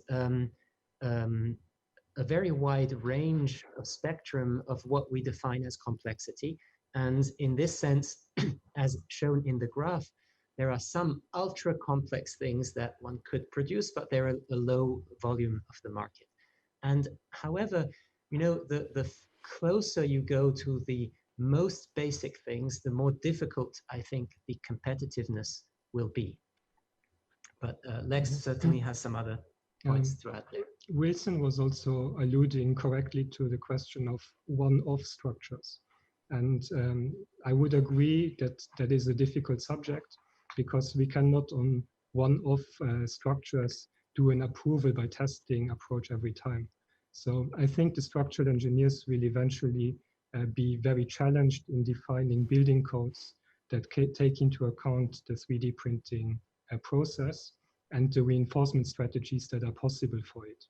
a very wide range of spectrum of what we define as complexity. And in this sense, as shown in the graph, there are some ultra complex things that one could produce, but they're a low volume of the market. And however, you know, the closer you go to the most basic things, the more difficult I think the competitiveness will be. But Lex certainly has some other points to add there. Wilson was also alluding correctly to the question of one-off structures. And I would agree that that is a difficult subject, because we cannot on one-off structures do an approval by testing approach every time. So I think the structural engineers will eventually be very challenged in defining building codes that take into account the 3D printing process and the reinforcement strategies that are possible for it.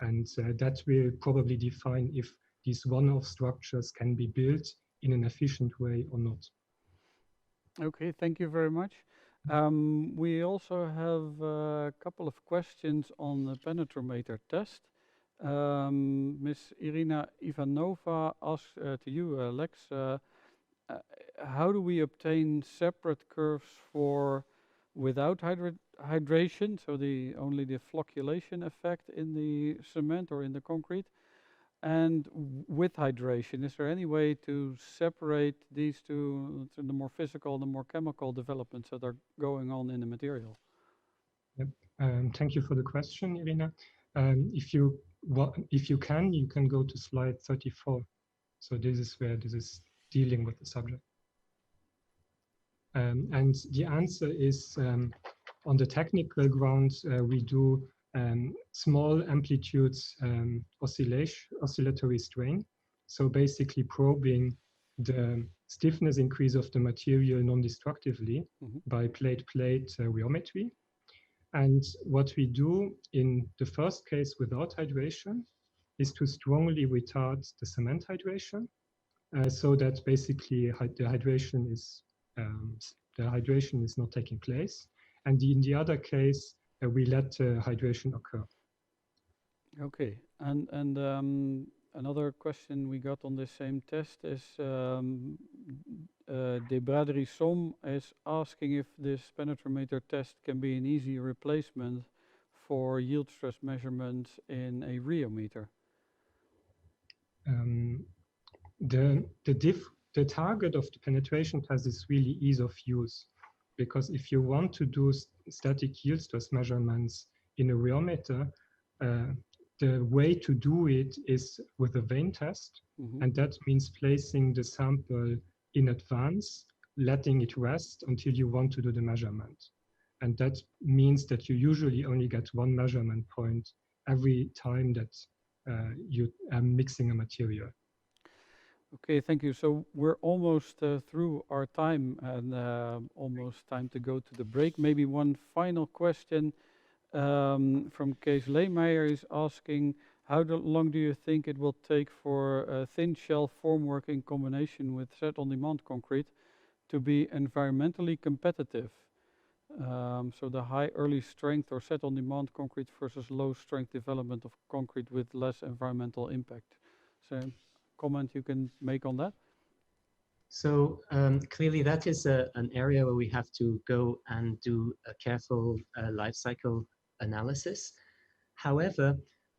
And that will probably define if these one-off structures can be built in an efficient way or not. Okay, thank you very much. We also have a couple of questions on the penetrometer test. Ms. Irina Ivanova asks to you, Lex, how do we obtain separate curves for without hydration, so only the flocculation effect in the cement or in the concrete, and with hydration? Is there any way to separate these two, to the more physical and the more chemical developments that are going on in the material? Yep. Thank you for the question, Irina. If you can go to slide 34. So this is where this is dealing with the subject. And the answer is on the technical grounds, we do small amplitudes oscillatory strain. So basically probing the stiffness increase of the material non-destructively by plate-plate rheometry. And what we do in the first case without hydration is to strongly retard the cement hydration, so that basically the hydration is not taking place. And in the other case, we let hydration occur. Okay, and another question we got on this same test is De Braderie Som is asking if this penetrometer test can be an easy replacement for yield stress measurements in a rheometer. The target of the penetration test is really ease of use, because if you want to do static yield stress measurements in a rheometer, the way to do it is with a vein test, and that means placing the sample in advance, letting it rest until you want to do the measurement. And that means that you usually only get one measurement point every time that you are mixing a material. Okay, thank you. So we're almost through our time and almost time to go to the break. Maybe one final question from Kees Leemeyer is asking, how long do you think it will take for a thin shell formwork in combination with set-on-demand concrete to be environmentally competitive? So the high early strength or set-on-demand concrete versus low strength development of concrete with less environmental impact. So comment you can make on that? So clearly that is an area where we have to go and do a careful life cycle analysis. However,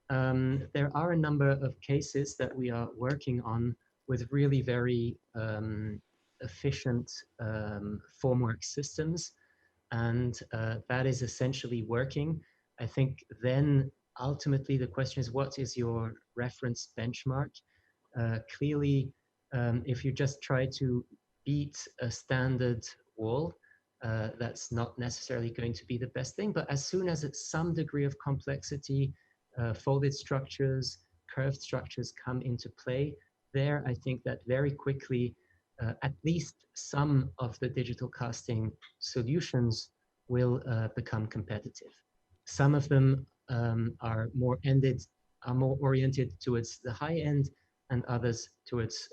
there are a number of cases that we are working on with really very efficient formwork systems, and that is essentially working. I think then ultimately the question is, what is your reference benchmark? Clearly, if you just try to beat a standard wall, that's not necessarily going to be the best thing. But as soon as it's some degree of complexity, folded structures, curved structures come into play, there I think that very quickly, at least some of the digital casting solutions will become competitive. Some of them are more oriented towards the high end, and others towards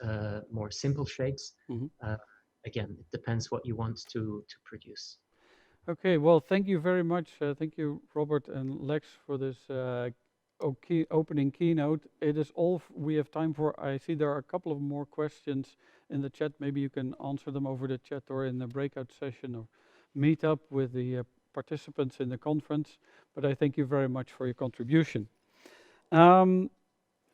more simple shapes. Again, it depends what you want to produce. Okay, well, thank you very much. Thank you, Robert and Lex, for this opening keynote. It is all we have time for. I see there are a couple of more questions in the chat. Maybe you can answer them over the chat or in the breakout session or meet up with the participants in the conference. But I thank you very much for your contribution.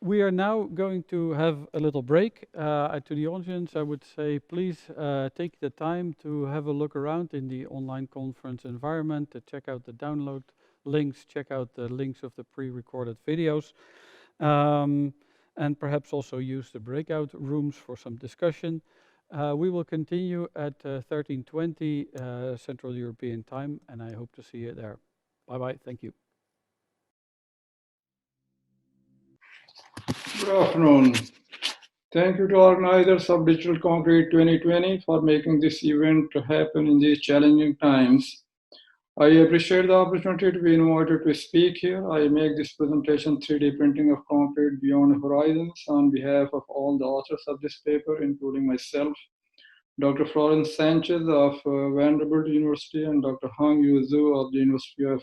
We are now going to have a little break. To the audience, I would say, please take the time to have a look around in the online conference environment, to check out the download links, check out the links of the pre-recorded videos, and perhaps also use the breakout rooms for some discussion. We will continue at 13:20 Central European Time, and I hope to see you there. Bye-bye. Thank you. Good afternoon. Thank you to organizers of Digital Concrete 2020 for making this event to happen in these challenging times. I appreciate the opportunity to be invited to speak here. I make this presentation 3D printing of concrete beyond horizons on behalf of all the authors of this paper, including myself, Dr. Florence Sanchez of Vanderbilt University, and Dr. Hong Yu Zhu of the University of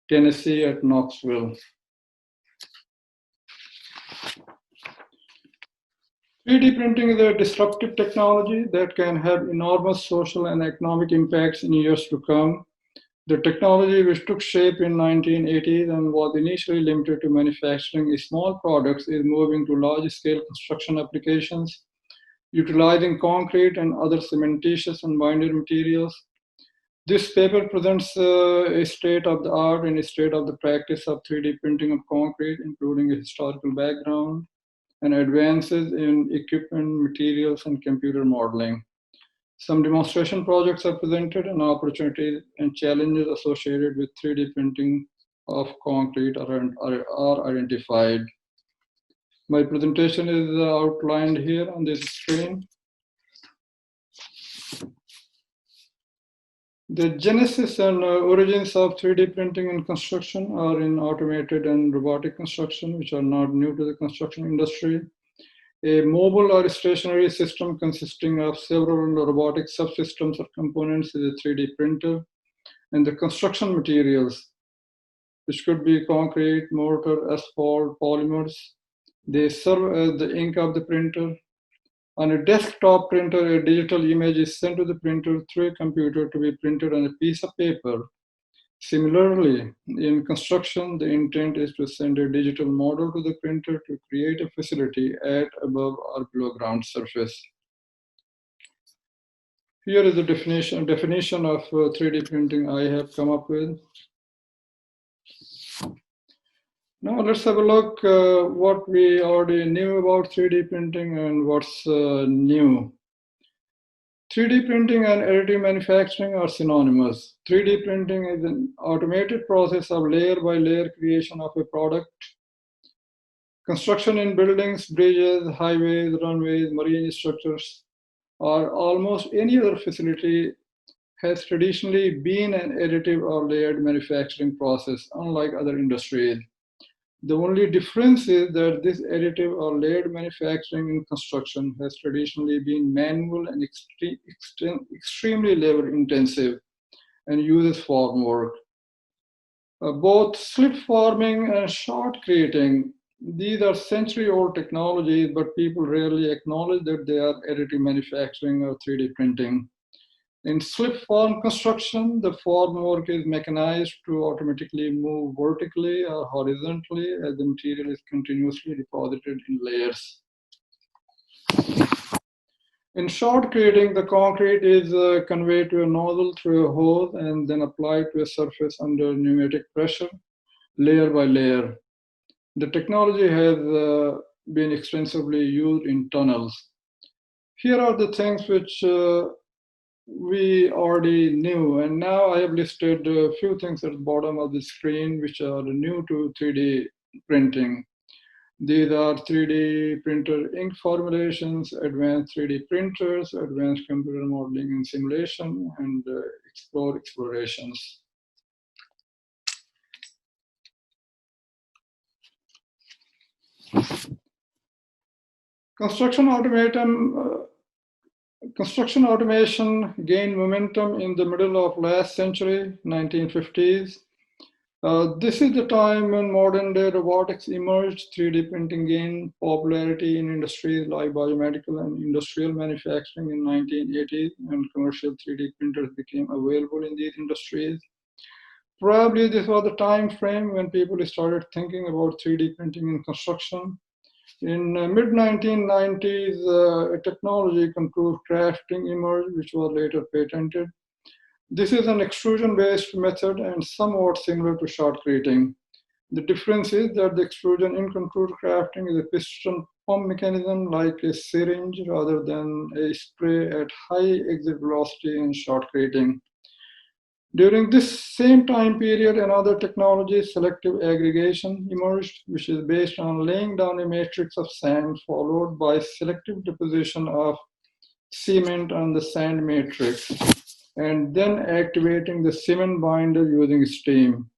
Tennessee at Knoxville. 3D printing is a disruptive technology that can have enormous social and economic impacts in years to come. The technology, which took shape in 1980s and was initially limited to manufacturing small products, is moving to large-scale construction applications, utilizing concrete and other cementitious and binder materials. This paper presents a state of the art and a state of the practice of 3D printing of concrete, including a historical background and advances in equipment, materials, and computer modeling. Some demonstration projects are presented, and opportunities and challenges associated with 3D printing of concrete are identified. My presentation is outlined here on this screen. The genesis and origins of 3D printing and construction are in automated and robotic construction, which are not new to the construction industry. A mobile or stationary system consisting of several robotic subsystems or components is a 3D printer. And the construction materials, which could be concrete, mortar, asphalt, polymers, they serve as the ink of the printer. On a desktop printer, a digital image is sent to the printer through a computer to be printed on a piece of paper. Similarly, in construction, the intent is to send a digital model to the printer to create a facility at, above, or below ground surface. Here is the definition of 3D printing I have come up with. Now let's have a look what we already knew about 3D printing and what's new. 3D printing and additive manufacturing are synonymous. 3D printing is an automated process of layer by layer creation of a product. Construction in buildings, bridges, highways, runways, marine structures, or almost any other facility has traditionally been an additive or layered manufacturing process, unlike other industries. The only difference is that this additive or layered manufacturing in construction has traditionally been manual and extremely labor intensive and uses form work. Both slip forming and shotcreting, these are century-old technologies, but people rarely acknowledge that they are additive manufacturing or 3D printing. In slip form construction, the form work is mechanized to automatically move vertically or horizontally as the material is continuously deposited in layers. In shotcreting, the concrete is conveyed to a nozzle through a hose and then applied to a surface under pneumatic pressure, layer by layer. The technology has been extensively used in tunnels. Here are the things which we already knew, and now I have listed a few things at the bottom of the screen which are new to 3D printing. These are 3D printer ink formulations, advanced 3D printers, advanced computer modeling and simulation, and explorations. Construction automation gained momentum in the middle of last century, 1950s. This is the time when modern day robotics emerged. 3D printing gained popularity in industries like biomedical and industrial manufacturing in 1980s, and commercial 3D printers became available in these industries. Probably this was the time frame when people started thinking about 3D printing in construction. In mid-1990s, a technology controlled crafting emerged, which was later patented. This is an extrusion-based method and somewhat similar to shotcreting. The difference is that the extrusion in controlled crafting is a piston pump mechanism like a syringe rather than a spray at high exit velocity in shotcreting. During this same time period, another technology, selective aggregation, emerged, which is based on laying down a matrix of sand followed by selective deposition of cement on the sand matrix, and then activating the cement binder using steam.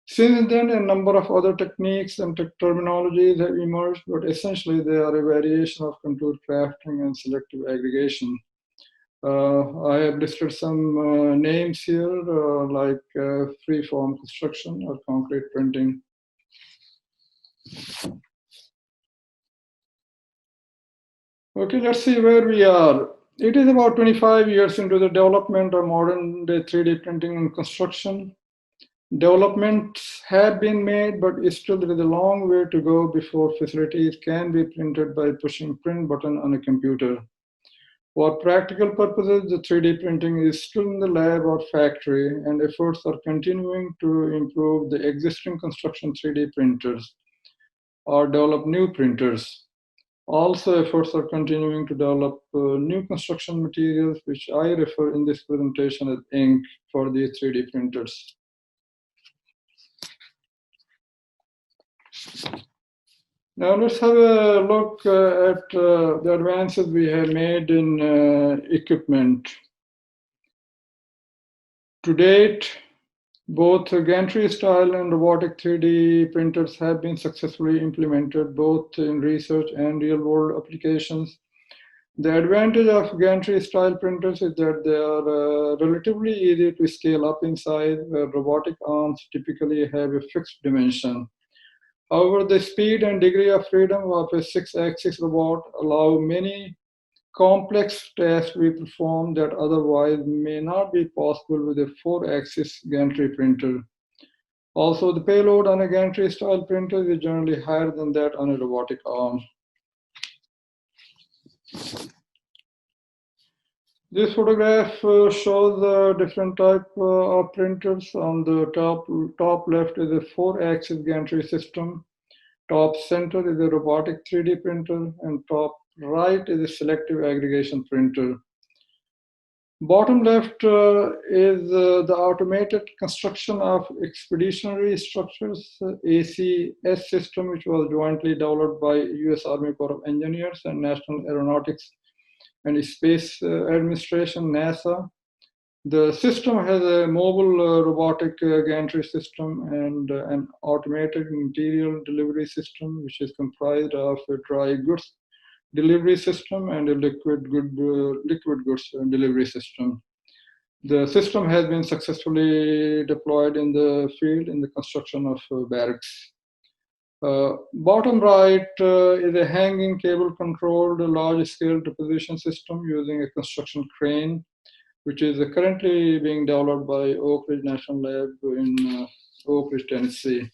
Since then, a number of other techniques and terminologies have emerged, but essentially they are a variation of contoured crafting and selective aggregation. I have listed some names here, like free-form construction or concrete printing. Okay, let's see where we are. It is about 25 years into the development of modern-day 3D printing and construction. Developments have been made, but still there is a long way to go before facilities can be printed by pushing print button on a computer. For practical purposes, the 3D printing is still in the lab or factory, and efforts are continuing to improve the existing construction 3D printers or develop new printers. Also, efforts are continuing to develop new construction materials, which I refer in this presentation as ink for these 3D printers. Now let's have a look at the advances we have made in equipment. To date, both gantry style and robotic 3D printers have been successfully implemented both in research and real-world applications. The advantage of gantry style printers is that they are relatively easy to scale up in size, where robotic arms typically have a fixed dimension. However, the speed and degree of freedom of a 6-axis robot allow many complex tasks to be performed that otherwise may not be possible with a 4-axis gantry printer. Also, the payload on a gantry style printer is generally higher than that on a robotic arm. This photograph shows the different type of printers. On the top left is a 4-axis gantry system. Top center is a robotic 3D printer, and top right is a selective aggregation printer. Bottom left is the automated construction of expeditionary structures, ACS system, which was jointly developed by US Army Corps of Engineers and National Aeronautics and Space Administration, NASA. The system has a mobile robotic gantry system and an automated material delivery system, which is comprised of a dry goods delivery system and a liquid goods delivery system. The system has been successfully deployed in the field in the construction of barracks. Bottom right is a hanging cable-controlled large-scale deposition system using a construction crane, which is currently being developed by Oak Ridge National Lab in Oak Ridge, Tennessee.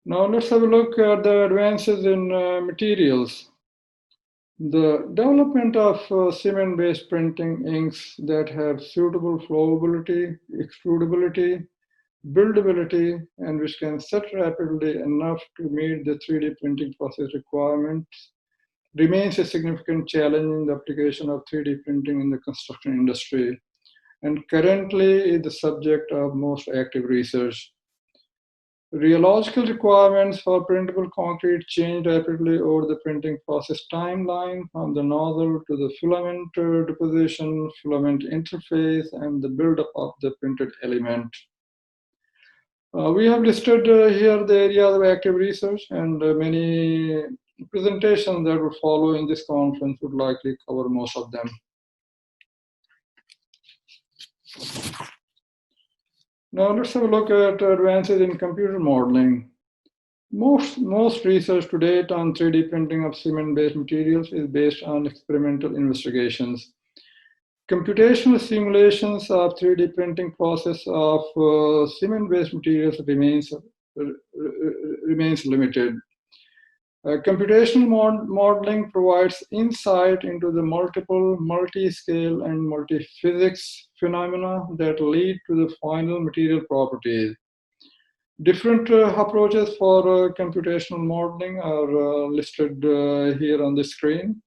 Now let's have a look at the advances in materials. The development of cement-based printing inks that have suitable flowability, extrudability, buildability, and which can set rapidly enough to meet the 3D printing process requirements remains a significant challenge in the application of 3D printing in the construction industry, and currently is the subject of most active research. Rheological requirements for printable concrete change rapidly over the printing process timeline, from the nozzle to the filament deposition, filament interface, and the buildup of the printed element. We have listed here the areas of active research, and many presentations that will follow in this conference would likely cover most of them. Now let's have a look at advances in computer modeling. Most research to date on 3D printing of cement-based materials is based on experimental investigations. Computational simulations of 3D printing process of cement-based materials remains limited. Computational modeling provides insight into the multiple, multi-scale, and multi-physics phenomena that lead to the final material properties. Different approaches for computational modeling are listed here on the screen.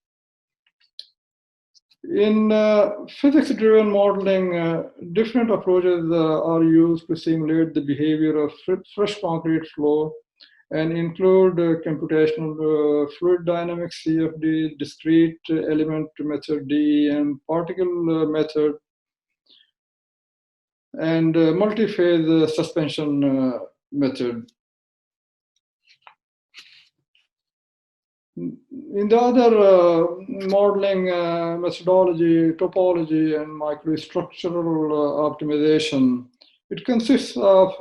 In physics-driven modeling, different approaches are used to simulate the behavior of fresh concrete flow and include computational fluid dynamics, CFD, discrete element method, DEM, particle method, and multi-phase suspension method. In the other modeling methodology, topology, and microstructural optimization, it consists of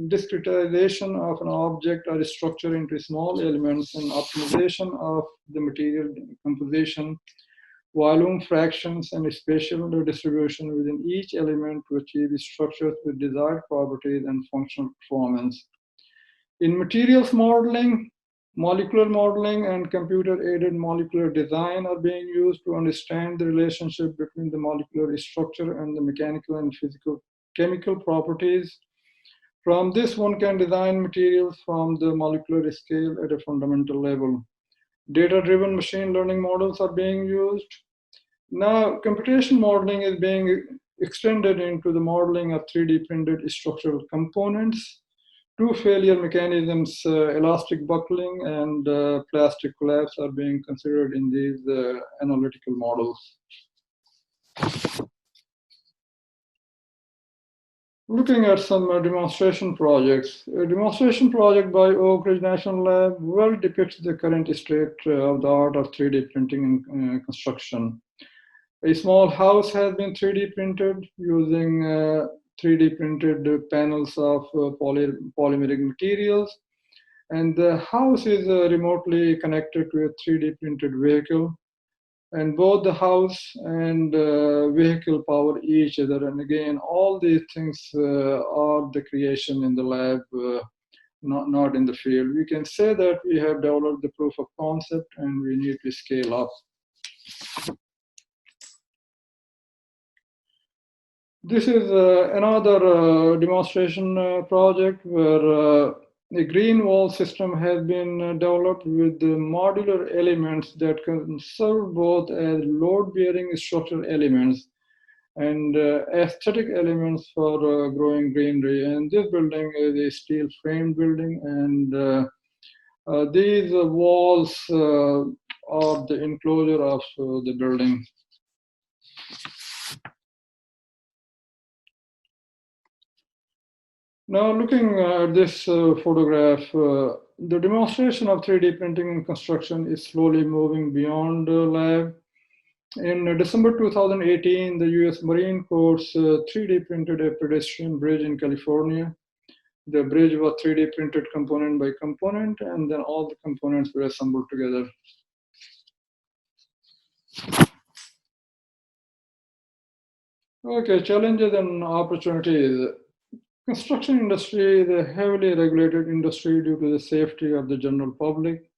discretization of an object or a structure into small elements and optimization of the material composition, volume fractions, and spatial distribution within each element to achieve structures with desired properties and functional performance. In materials modeling, molecular modeling and computer-aided molecular design are being used to understand the relationship between the molecular structure and the mechanical and physical chemical properties. From this, one can design materials from the molecular scale at a fundamental level. Data-driven machine learning models are being used. Now, computational modeling is being extended into the modeling of 3D printed structural components. Two failure mechanisms, elastic buckling and plastic collapse, are being considered in these analytical models. Looking at some demonstration projects. A demonstration project by Oak Ridge National Lab well depicts the current state of the art of 3D printing and construction. A small house has been 3D printed using 3D printed panels of polymeric materials. And the house is remotely connected to a 3D printed vehicle. And both the house and vehicle power each other. And again, all these things are the creation in the lab, not in the field. We can say that we have developed the proof of concept and we need to scale up. This is another demonstration project where a green wall system has been developed with the modular elements that can serve both as load-bearing structural elements and aesthetic elements for growing greenery. And this building is a steel framed building, and these walls are the enclosure of the building. Now, looking at this photograph, the demonstration of 3D printing in construction is slowly moving beyond the lab. In December 2018, the US Marine Corps 3D printed a pedestrian bridge in California. The bridge was 3D printed component by component, and then all the components were assembled together. Okay, challenges and opportunities. Construction industry is a heavily regulated industry due to the safety of the general public.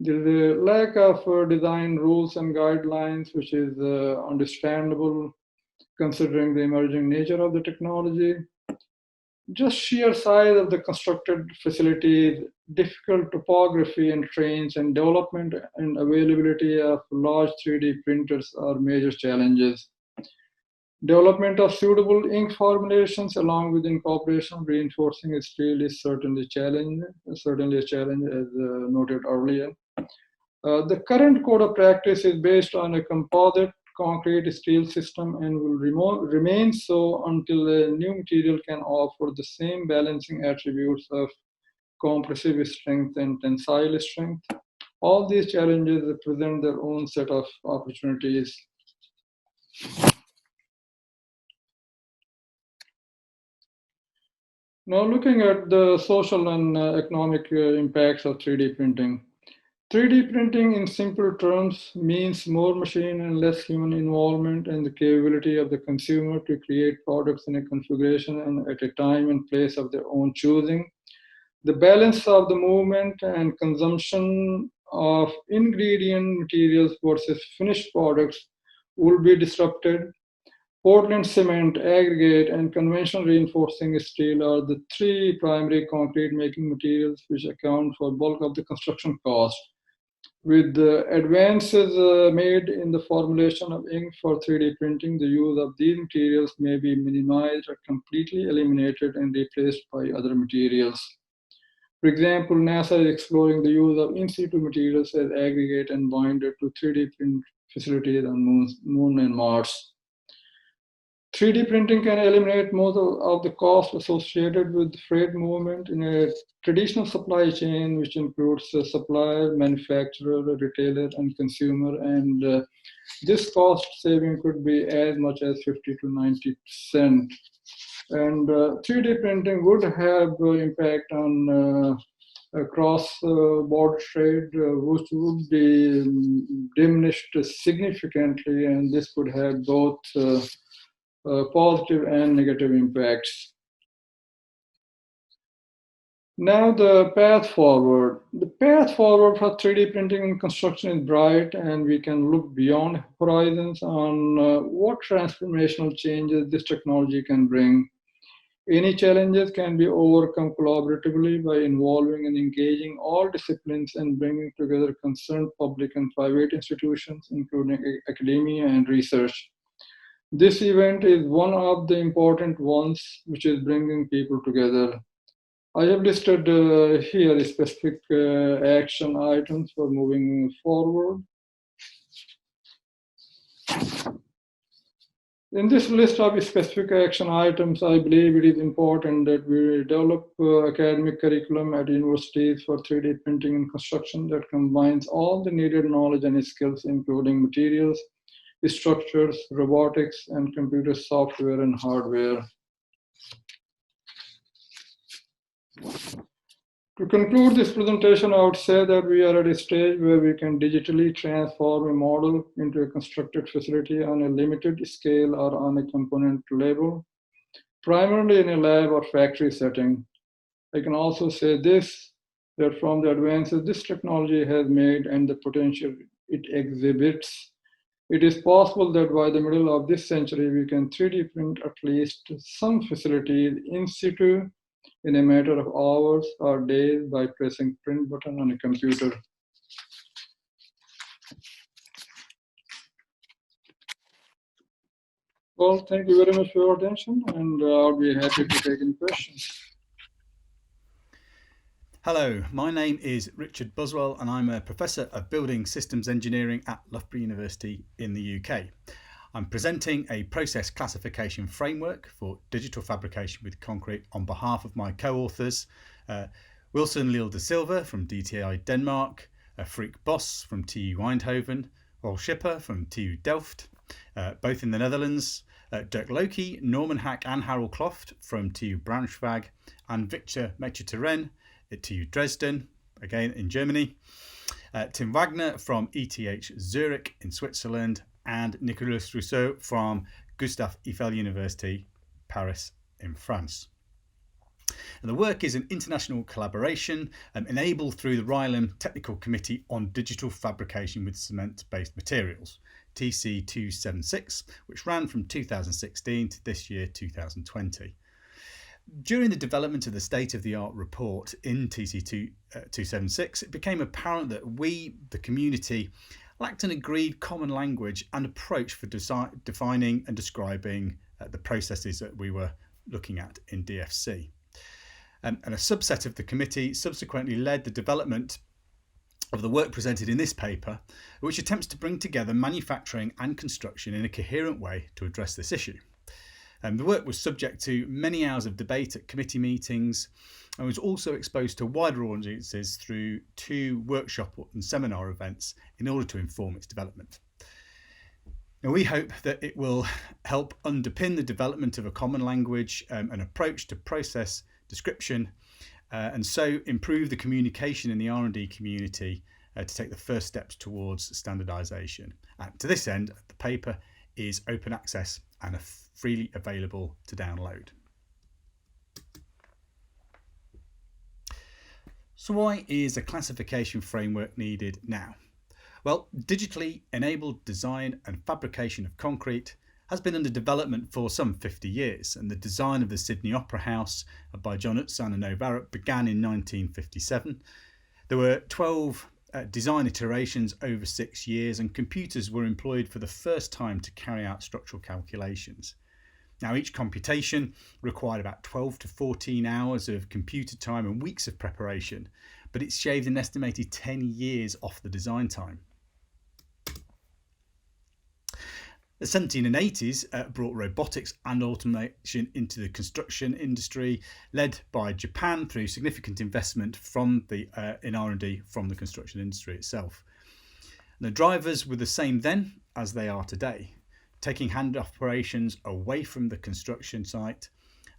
There is a lack of design rules and guidelines, which is understandable considering the emerging nature of the technology. Just sheer size of the constructed facilities, difficult topography and terrains, and development and availability of large 3D printers are major challenges. Development of suitable ink formulations along with incorporation of reinforcing steel is certainly a challenge as noted earlier. The current code of practice is based on a composite concrete steel system and will remain so until a new material can offer the same balancing attributes of compressive strength and tensile strength. All these challenges present their own set of opportunities. Now, looking at the social and economic impacts of 3D printing. 3D printing in simple terms means more machine and less human involvement and the capability of the consumer to create products in a configuration and at a time and place of their own choosing. The balance of the movement and consumption of ingredient materials versus finished products will be disrupted. Portland cement, aggregate, and conventional reinforcing steel are the three primary concrete making materials which account for bulk of the construction cost. With the advances made in the formulation of ink for 3D printing, the use of these materials may be minimized or completely eliminated and replaced by other materials. For example, NASA is exploring the use of in situ materials as aggregate and binder to 3D print facilities on Moon and Mars. 3D printing can eliminate most of the cost associated with freight movement in a traditional supply chain, which includes supplier, manufacturer, retailer, and consumer. And this cost saving could be as much as 50 to 90%. And 3D printing would have impact on cross-border trade, which would be diminished significantly, and this could have both positive and negative impacts. Now the path forward. The path forward for 3D printing and construction is bright, and we can look beyond horizons on what transformational changes this technology can bring. Any challenges can be overcome collaboratively by involving and engaging all disciplines and bringing together concerned public and private institutions, including academia and research. This event is one of the important ones which is bringing people together. I have listed here specific action items for moving forward. In this list of specific action items, I believe it is important that we develop academic curriculum at universities for 3D printing and construction that combines all the needed knowledge and skills, including materials, structures, robotics, and computer software and hardware. To conclude this presentation, I would say that we are at a stage where we can digitally transform a model into a constructed facility on a limited scale or on a component level, primarily in a lab or factory setting. I can also say this, that from the advances this technology has made and the potential it exhibits, it is possible that by the middle of this century, we can 3D print at least some facilities in situ in a matter of hours or days by pressing print button on a computer. Well, thank you very much for your attention, and I'll be happy to take any questions. Hello, my name is Richard Buswell and I'm a Professor of Building Systems Engineering at Loughborough University in the UK. I'm presenting a process classification framework for digital fabrication with concrete on behalf of my co-authors, Wilson Liel de Silva from DTI Denmark, Félix Bos from TU Eindhoven, Rolf Schipper from TU Delft, both in the Netherlands, Dirk Loki, Norman Hack and Harold Kloft from TU Braunschweig, and Victor Mechiteren at TU Dresden, again in Germany, Tim Wagner from ETH Zurich in Switzerland, and Nicolas Rousseau from Gustave Eiffel University, Paris in France. And the work is an international collaboration enabled through the RILEM Technical Committee on Digital Fabrication with Cement-Based Materials, TC276, which ran from 2016 to this year, 2020. During the development of the state-of-the-art report in TC276, it became apparent that we, the community, lacked an agreed common language and approach for defining and describing the processes that we were looking at in DFC. And a subset of the committee subsequently led the development of the work presented in this paper, which attempts to bring together manufacturing and construction in a coherent way to address this issue. The work was subject to many hours of debate at committee meetings and was also exposed to wider audiences through 2 workshop and seminar events in order to inform its development. Now, we hope that it will help underpin the development of a common language, an approach to process description, and so improve the communication in the R&D community to take the first steps towards standardisation. And to this end, the paper is open access and freely available to download. So why is a classification framework needed now? Well, digitally enabled design and fabrication of concrete has been under development for some 50 years, and the design of the Sydney Opera House by John Utzon and Ove Arup began in 1957. There were 12 design iterations over 6 years, and computers were employed for the first time to carry out structural calculations. Now, each computation required about 12 to 14 hours of computer time and weeks of preparation, but it shaved an estimated 10 years off the design time. The 1780s brought robotics and automation into the construction industry, led by Japan through significant investment from in R&D from the construction industry itself. And the drivers were the same then as they are today, taking hand operations away from the construction site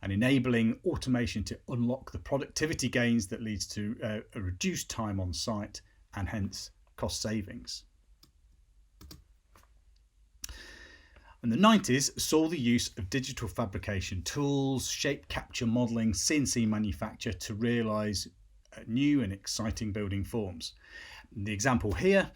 and enabling automation to unlock the productivity gains that leads to a reduced time on site and hence cost savings. And the 90s saw the use of digital fabrication tools, shape capture modelling, CNC manufacture to realise new and exciting building forms. The example here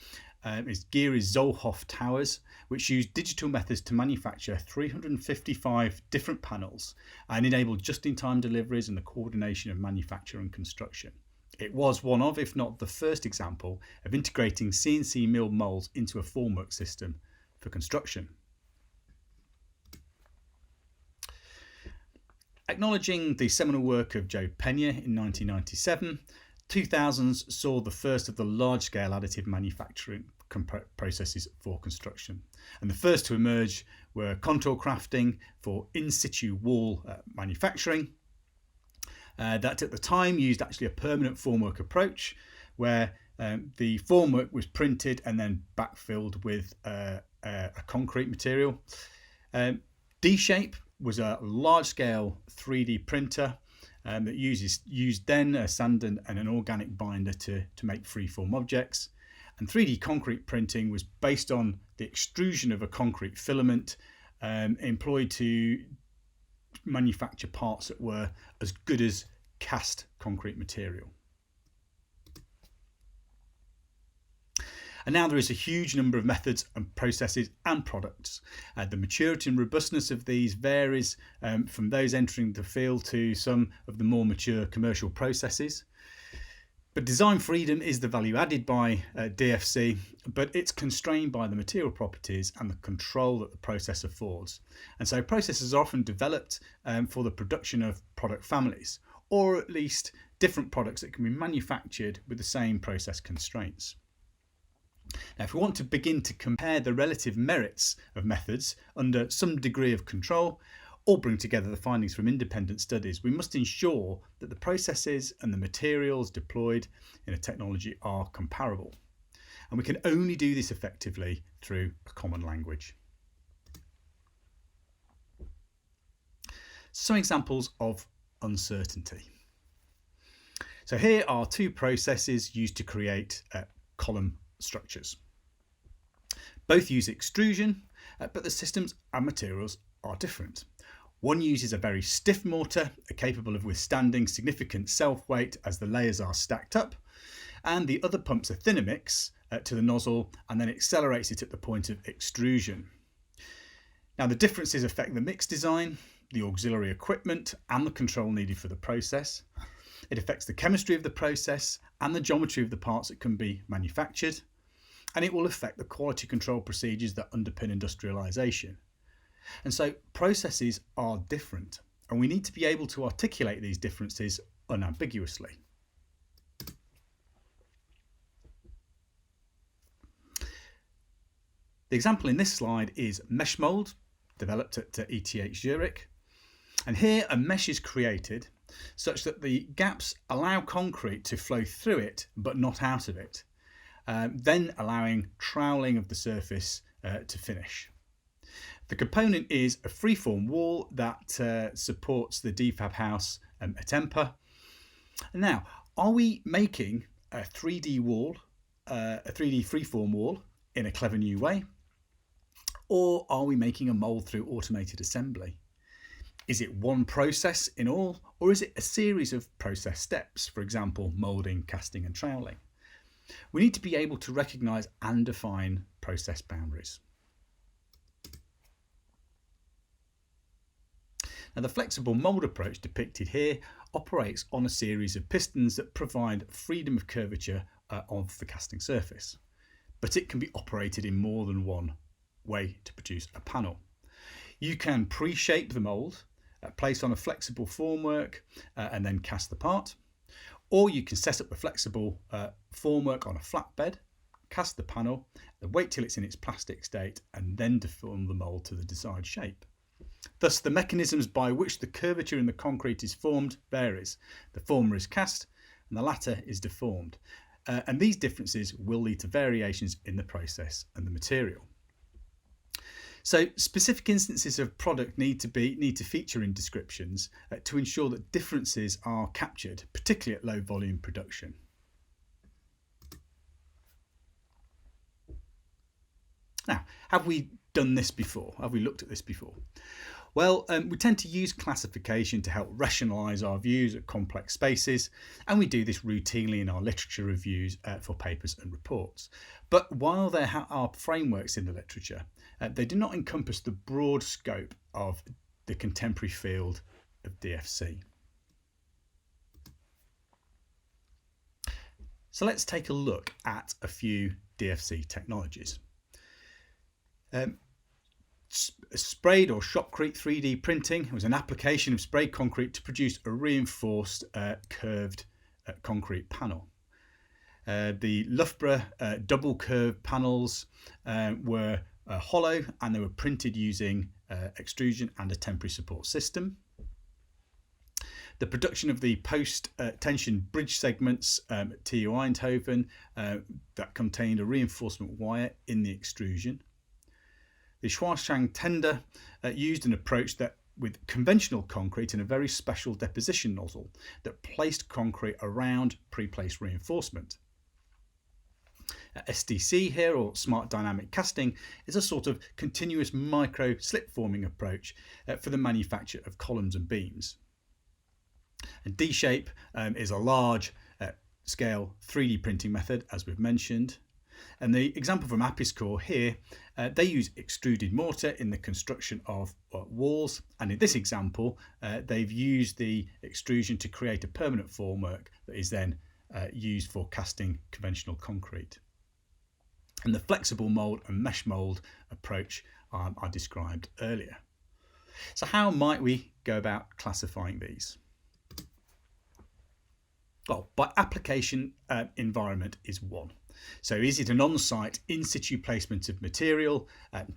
is Geary's Zollhof Towers, which used digital methods to manufacture 355 different panels and enabled just-in-time deliveries and the coordination of manufacture and construction. It was one of, if not the first example, of integrating CNC milled moulds into a formwork system for construction. Acknowledging the seminal work of Joe Pena in 1997, 2000s saw the first of the large-scale additive manufacturing processes for construction. And the first to emerge were contour crafting for in situ wall manufacturing. That at the time used actually a permanent formwork approach where the formwork was printed and then backfilled with a concrete material. D-Shape was a large-scale 3D printer that used then a sand and an organic binder to make freeform objects. And 3D concrete printing was based on the extrusion of a concrete filament employed to manufacture parts that were as good as cast concrete material. And now there is a huge number of methods and processes and products. The maturity and robustness of these varies from those entering the field to some of the more mature commercial processes. But design freedom is the value added by DFC, but it's constrained by the material properties and the control that the process affords. And so processes are often developed for the production of product families, or at least different products that can be manufactured with the same process constraints. Now, if we want to begin to compare the relative merits of methods under some degree of control, or bring together the findings from independent studies, we must ensure that the processes and the materials deployed in a technology are comparable. And we can only do this effectively through a common language. Some examples of uncertainty. So here are two processes used to create column structures. Both use extrusion, but the systems and materials are different. One uses a very stiff mortar, capable of withstanding significant self-weight as the layers are stacked up, and the other pumps a thinner mix to the nozzle and then accelerates it at the point of extrusion. Now, the differences affect the mix design, the auxiliary equipment, and the control needed for the process. It affects the chemistry of the process and the geometry of the parts that can be manufactured, and it will affect the quality control procedures that underpin industrialization. And so processes are different, and we need to be able to articulate these differences unambiguously. The example in this slide is mesh mould, developed at ETH Zurich. And here a mesh is created such that the gaps allow concrete to flow through it but not out of it, then allowing troweling of the surface to finish. The component is a freeform wall that supports the defab house at Temper. Now, are we making a 3D wall, a 3D freeform wall in a clever new way? Or are we making a mould through automated assembly? Is it one process in all, or is it a series of process steps, for example, moulding, casting and troweling? We need to be able to recognise and define process boundaries. Now, the flexible mould approach depicted here operates on a series of pistons that provide freedom of curvature of the casting surface, but it can be operated in more than one way to produce a panel. You can pre-shape the mould, place on a flexible formwork and then cast the part, or you can set up the flexible formwork on a flat bed, cast the panel, wait till it's in its plastic state and then deform the mould to the desired shape. Thus, the mechanisms by which the curvature in the concrete is formed varies. The former is cast and the latter is deformed. And these differences will lead to variations in the process and the material. So specific instances of product need to feature in descriptions to ensure that differences are captured, particularly at low volume production. Now, have we done this before? Have we looked at this before? Well, we tend to use classification to help rationalise our views at complex spaces, and we do this routinely in our literature reviews for papers and reports. But while there are frameworks in the literature, they do not encompass the broad scope of the contemporary field of DFC. So let's take a look at a few DFC technologies. Sprayed or shotcrete 3D printing was an application of sprayed concrete to produce a reinforced curved concrete panel. The Loughborough double curve panels were hollow, and they were printed using extrusion and a temporary support system. The production of the post-tension bridge segments at TU Eindhoven that contained a reinforcement wire in the extrusion. The Schwarzschild tender used an approach that with conventional concrete in a very special deposition nozzle that placed concrete around pre-placed reinforcement. SDC here, or smart dynamic casting, is a sort of continuous micro slip forming approach for the manufacture of columns and beams. And D-shape is a large scale 3D printing method, as we've mentioned. And the example from Apiscore here, they use extruded mortar in the construction of walls. And in this example, they've used the extrusion to create a permanent formwork that is then used for casting conventional concrete. And the flexible mould and mesh mould approach I described earlier. So how might we go about classifying these? Well, by application environment is one. So is it an on-site in situ placement of material,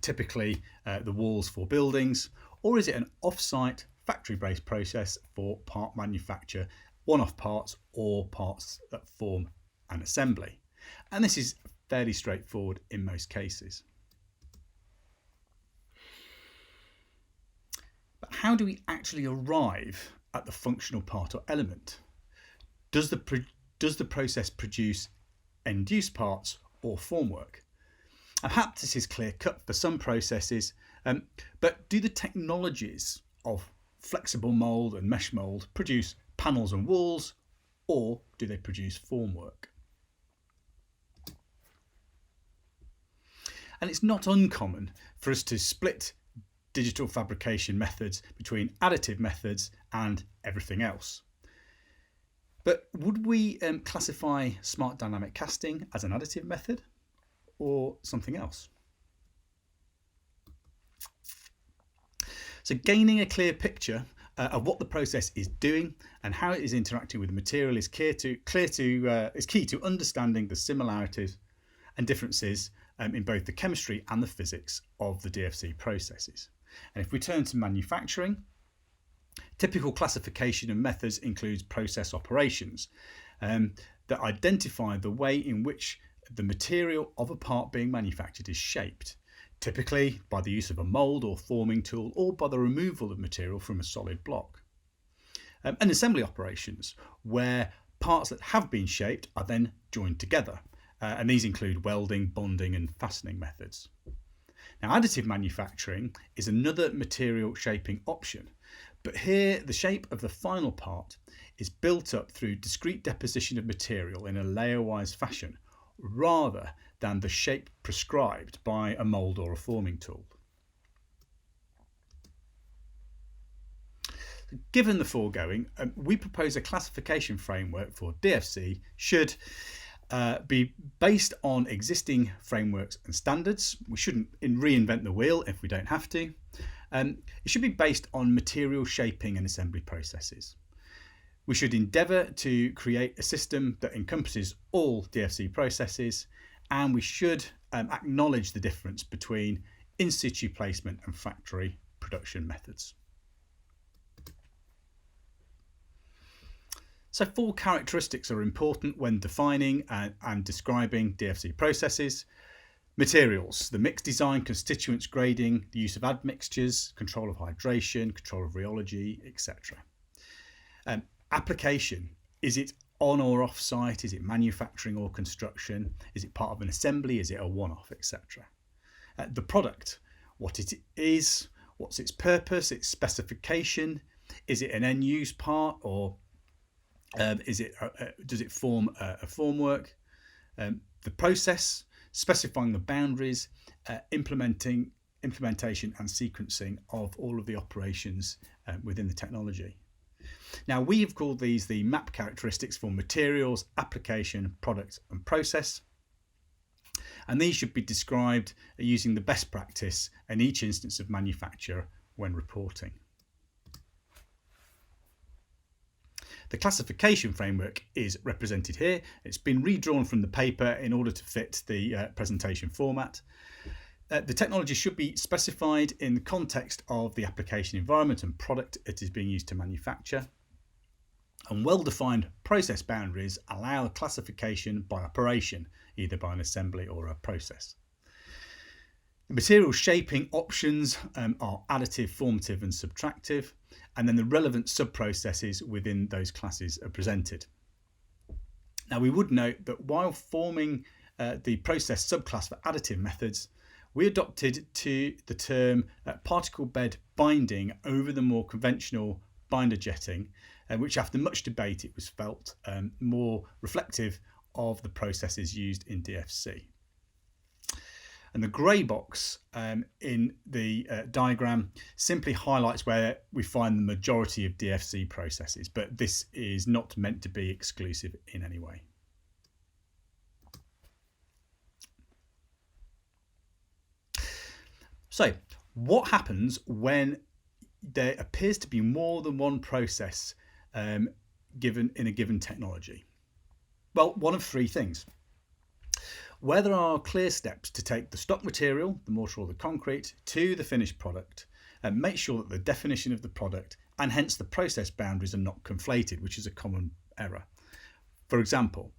typically the walls for buildings, or is it an off-site factory-based process for part manufacture, one-off parts or parts that form an assembly? And this is fairly straightforward in most cases. But how do we actually arrive at the functional part or element? Does the process produce end-use parts or formwork? Perhaps this is clear-cut for some processes, but do the technologies of flexible mould and mesh mould produce panels and walls, or do they produce formwork? And it's not uncommon for us to split digital fabrication methods between additive methods and everything else. But would we classify smart dynamic casting as an additive method or something else? So gaining a clear picture of what the process is doing and how it is interacting with the material is key to understanding the similarities and differences in both the chemistry and the physics of the DFC processes. And if we turn to manufacturing, typical classification and methods includes process operations that identify the way in which the material of a part being manufactured is shaped, typically by the use of a mould or forming tool or by the removal of material from a solid block. And assembly operations, where parts that have been shaped are then joined together. And these include welding, bonding and fastening methods. Now, additive manufacturing is another material shaping option, but here the shape of the final part is built up through discrete deposition of material in a layer-wise fashion, rather than the shape prescribed by a mould or a forming tool. Given the foregoing, we propose a classification framework for DFC should be based on existing frameworks and standards. We shouldn't reinvent the wheel if we don't have to. It should be based on material shaping and assembly processes. We should endeavour to create a system that encompasses all DFC processes, and we should acknowledge the difference between in situ placement and factory production methods. So 4 characteristics are important when defining and describing DFC processes. Materials, the mixed design, constituents grading, the use of admixtures, control of hydration, control of rheology, etc. Application, is it on or off site? Is it manufacturing or construction? Is it part of an assembly? Is it a one-off, etc. The product, what it is, what's its purpose, its specification, is it an end-use part or does it form a formwork? The process, specifying the boundaries, implementation and sequencing of all of the operations within the technology. Now, we have called these the MAP characteristics for materials, application, product and process. And these should be described using the best practice in each instance of manufacture when reporting. The classification framework is represented here. It's been redrawn from the paper in order to fit the presentation format. The technology should be specified in the context of the application environment and product it is being used to manufacture. And well-defined process boundaries allow classification by operation, either by an assembly or a process. The material shaping options are additive, formative and subtractive, and then the relevant sub-processes within those classes are presented. Now we would note that while forming the process subclass for additive methods, we adopted the term particle bed binding over the more conventional binder jetting, which after much debate it was felt more reflective of the processes used in DFC. And the grey box in the diagram simply highlights where we find the majority of DFC processes, but this is not meant to be exclusive in any way. So, what happens when there appears to be more than one process given in a given technology? Well, one of three things. Where there are clear steps to take the stock material, the mortar or the concrete, to the finished product, and make sure that the definition of the product and hence the process boundaries are not conflated, which is a common error. For example,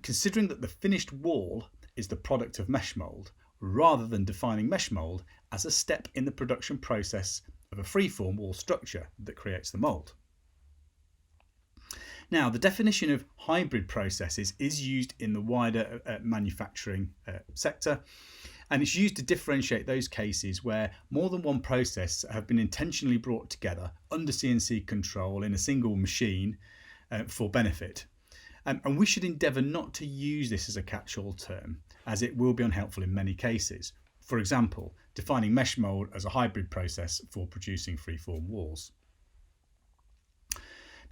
considering that the finished wall is the product of mesh mould, rather than defining mesh mould as a step in the production process of a freeform wall structure that creates the mould. Now, the definition of hybrid processes is used in the wider manufacturing sector, and it's used to differentiate those cases where more than one process have been intentionally brought together under CNC control in a single machine for benefit. And we should endeavour not to use this as a catch-all term, as it will be unhelpful in many cases. For example, defining mesh mould as a hybrid process for producing freeform walls.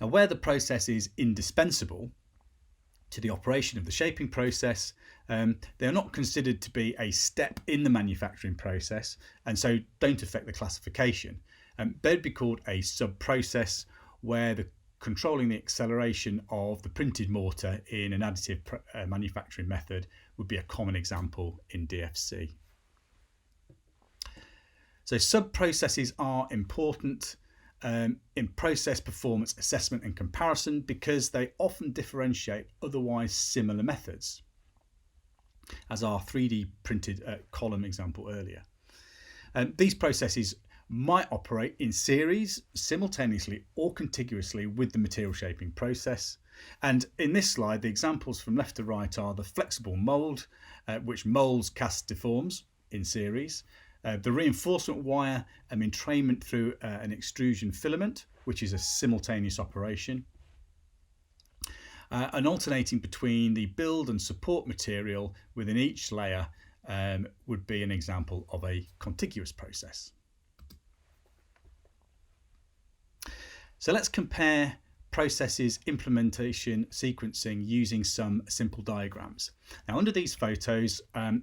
Now, where the process is indispensable to the operation of the shaping process, they are not considered to be a step in the manufacturing process and so don't affect the classification. They'd be called a sub-process where controlling the acceleration of the printed mortar in an additive manufacturing method would be a common example in DFC. So sub-processes are important in process performance assessment and comparison because they often differentiate otherwise similar methods, as our 3D printed column example earlier. These processes might operate in series, simultaneously or contiguously with the material shaping process. And in this slide, the examples from left to right are the flexible mould, which moulds, casts, deforms in series, the reinforcement wire entrainment through an extrusion filament, which is a simultaneous operation, and alternating between the build and support material within each layer would be an example of a contiguous process. So let's compare processes, implementation, sequencing using some simple diagrams. Now under these photos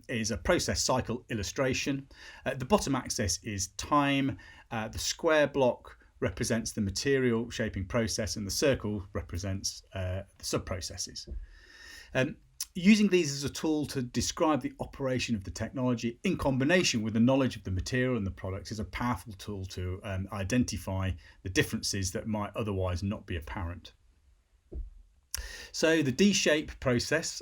is a process cycle illustration. The bottom axis is time, the square block represents the material shaping process and the circle represents the sub-processes. Using these as a tool to describe the operation of the technology in combination with the knowledge of the material and the product is a powerful tool to identify the differences that might otherwise not be apparent. So the D-shape process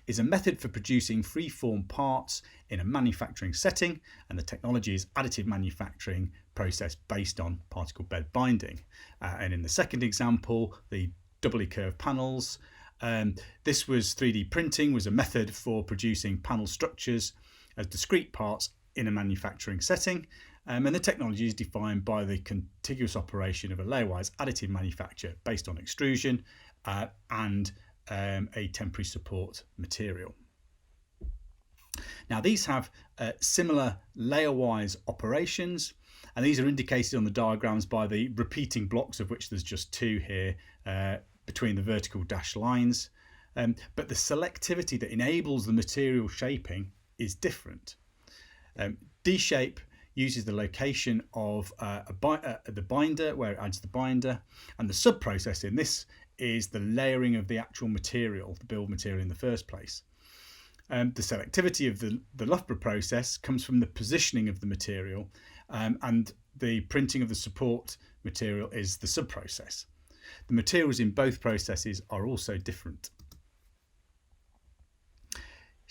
is a method for producing free-form parts in a manufacturing setting, and the technology is additive manufacturing process based on particle bed binding. And in the second example, the doubly curved panels, this was 3D printing, was a method for producing panel structures as discrete parts in a manufacturing setting, and the technology is defined by the contiguous operation of a layer-wise additive manufacture based on extrusion and a temporary support material. Now these have similar layer-wise operations, and these are indicated on the diagrams by the repeating blocks, of which there's just two here between the vertical dashed lines, but the selectivity that enables the material shaping is different. D-shape uses the location of the binder, where it adds the binder, and the sub-process in this is the layering of the actual material, the build material in the first place. The selectivity of the Loughborough process comes from the positioning of the material, and the printing of the support material is the sub-process. The materials in both processes are also different.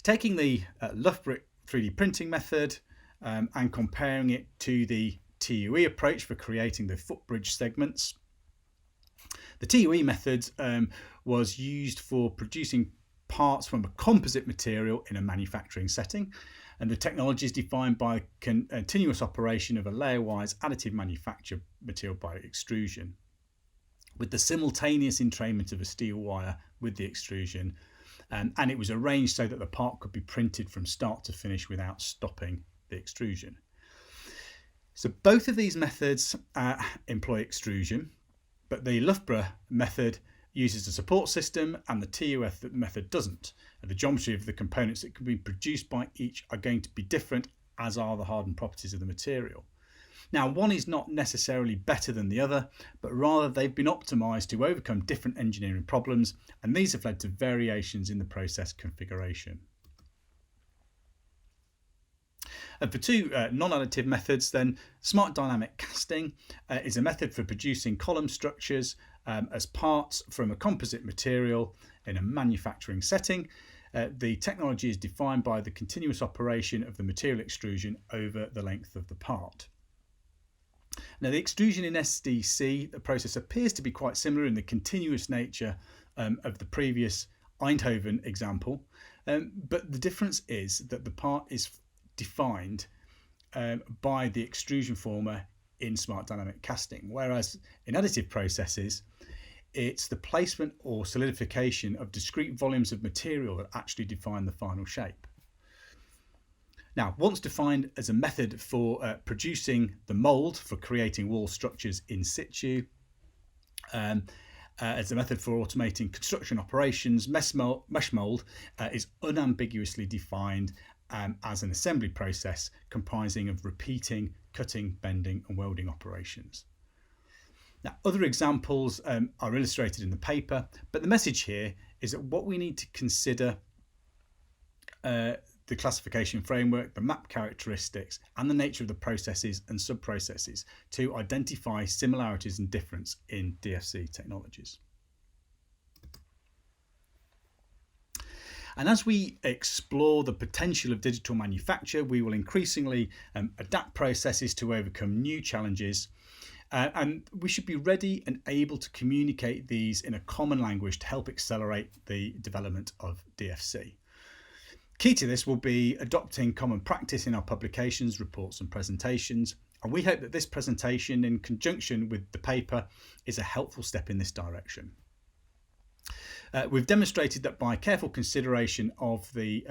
Taking the Loughborough 3D printing method and comparing it to the TUE approach for creating the footbridge segments. The TUE method was used for producing parts from a composite material in a manufacturing setting, and the technology is defined by continuous operation of a layer-wise additive manufacture material by extrusion, with the simultaneous entrainment of a steel wire with the extrusion, and it was arranged so that the part could be printed from start to finish without stopping the extrusion. So both of these methods employ extrusion, but the Loughborough method uses a support system and the TUE method doesn't. And the geometry of the components that can be produced by each are going to be different, as are the hardened properties of the material. Now, one is not necessarily better than the other, but rather they've been optimized to overcome different engineering problems, and these have led to variations in the process configuration. And for two non-additive methods then, smart dynamic casting is a method for producing column structures as parts from a composite material in a manufacturing setting. The technology is defined by the continuous operation of the material extrusion over the length of the part. Now, the extrusion in SDC, the process appears to be quite similar in the continuous nature of the previous Eindhoven example, but the difference is that the part is defined by the extrusion former in smart dynamic casting, whereas in additive processes it's the placement or solidification of discrete volumes of material that actually define the final shape. Now, once defined as a method for producing the mould for creating wall structures in situ, as a method for automating construction operations, mesh mould is unambiguously defined as an assembly process comprising of repeating, cutting, bending and welding operations. Now, other examples are illustrated in the paper, but the message here is that what we need to consider the classification framework, the map characteristics and the nature of the processes and sub-processes to identify similarities and difference in DFC technologies. And as we explore the potential of digital manufacture, we will increasingly adapt processes to overcome new challenges, and we should be ready and able to communicate these in a common language to help accelerate the development of DFC. Key to this will be adopting common practice in our publications, reports and presentations, and we hope that this presentation in conjunction with the paper is a helpful step in this direction. We've demonstrated that by careful consideration of the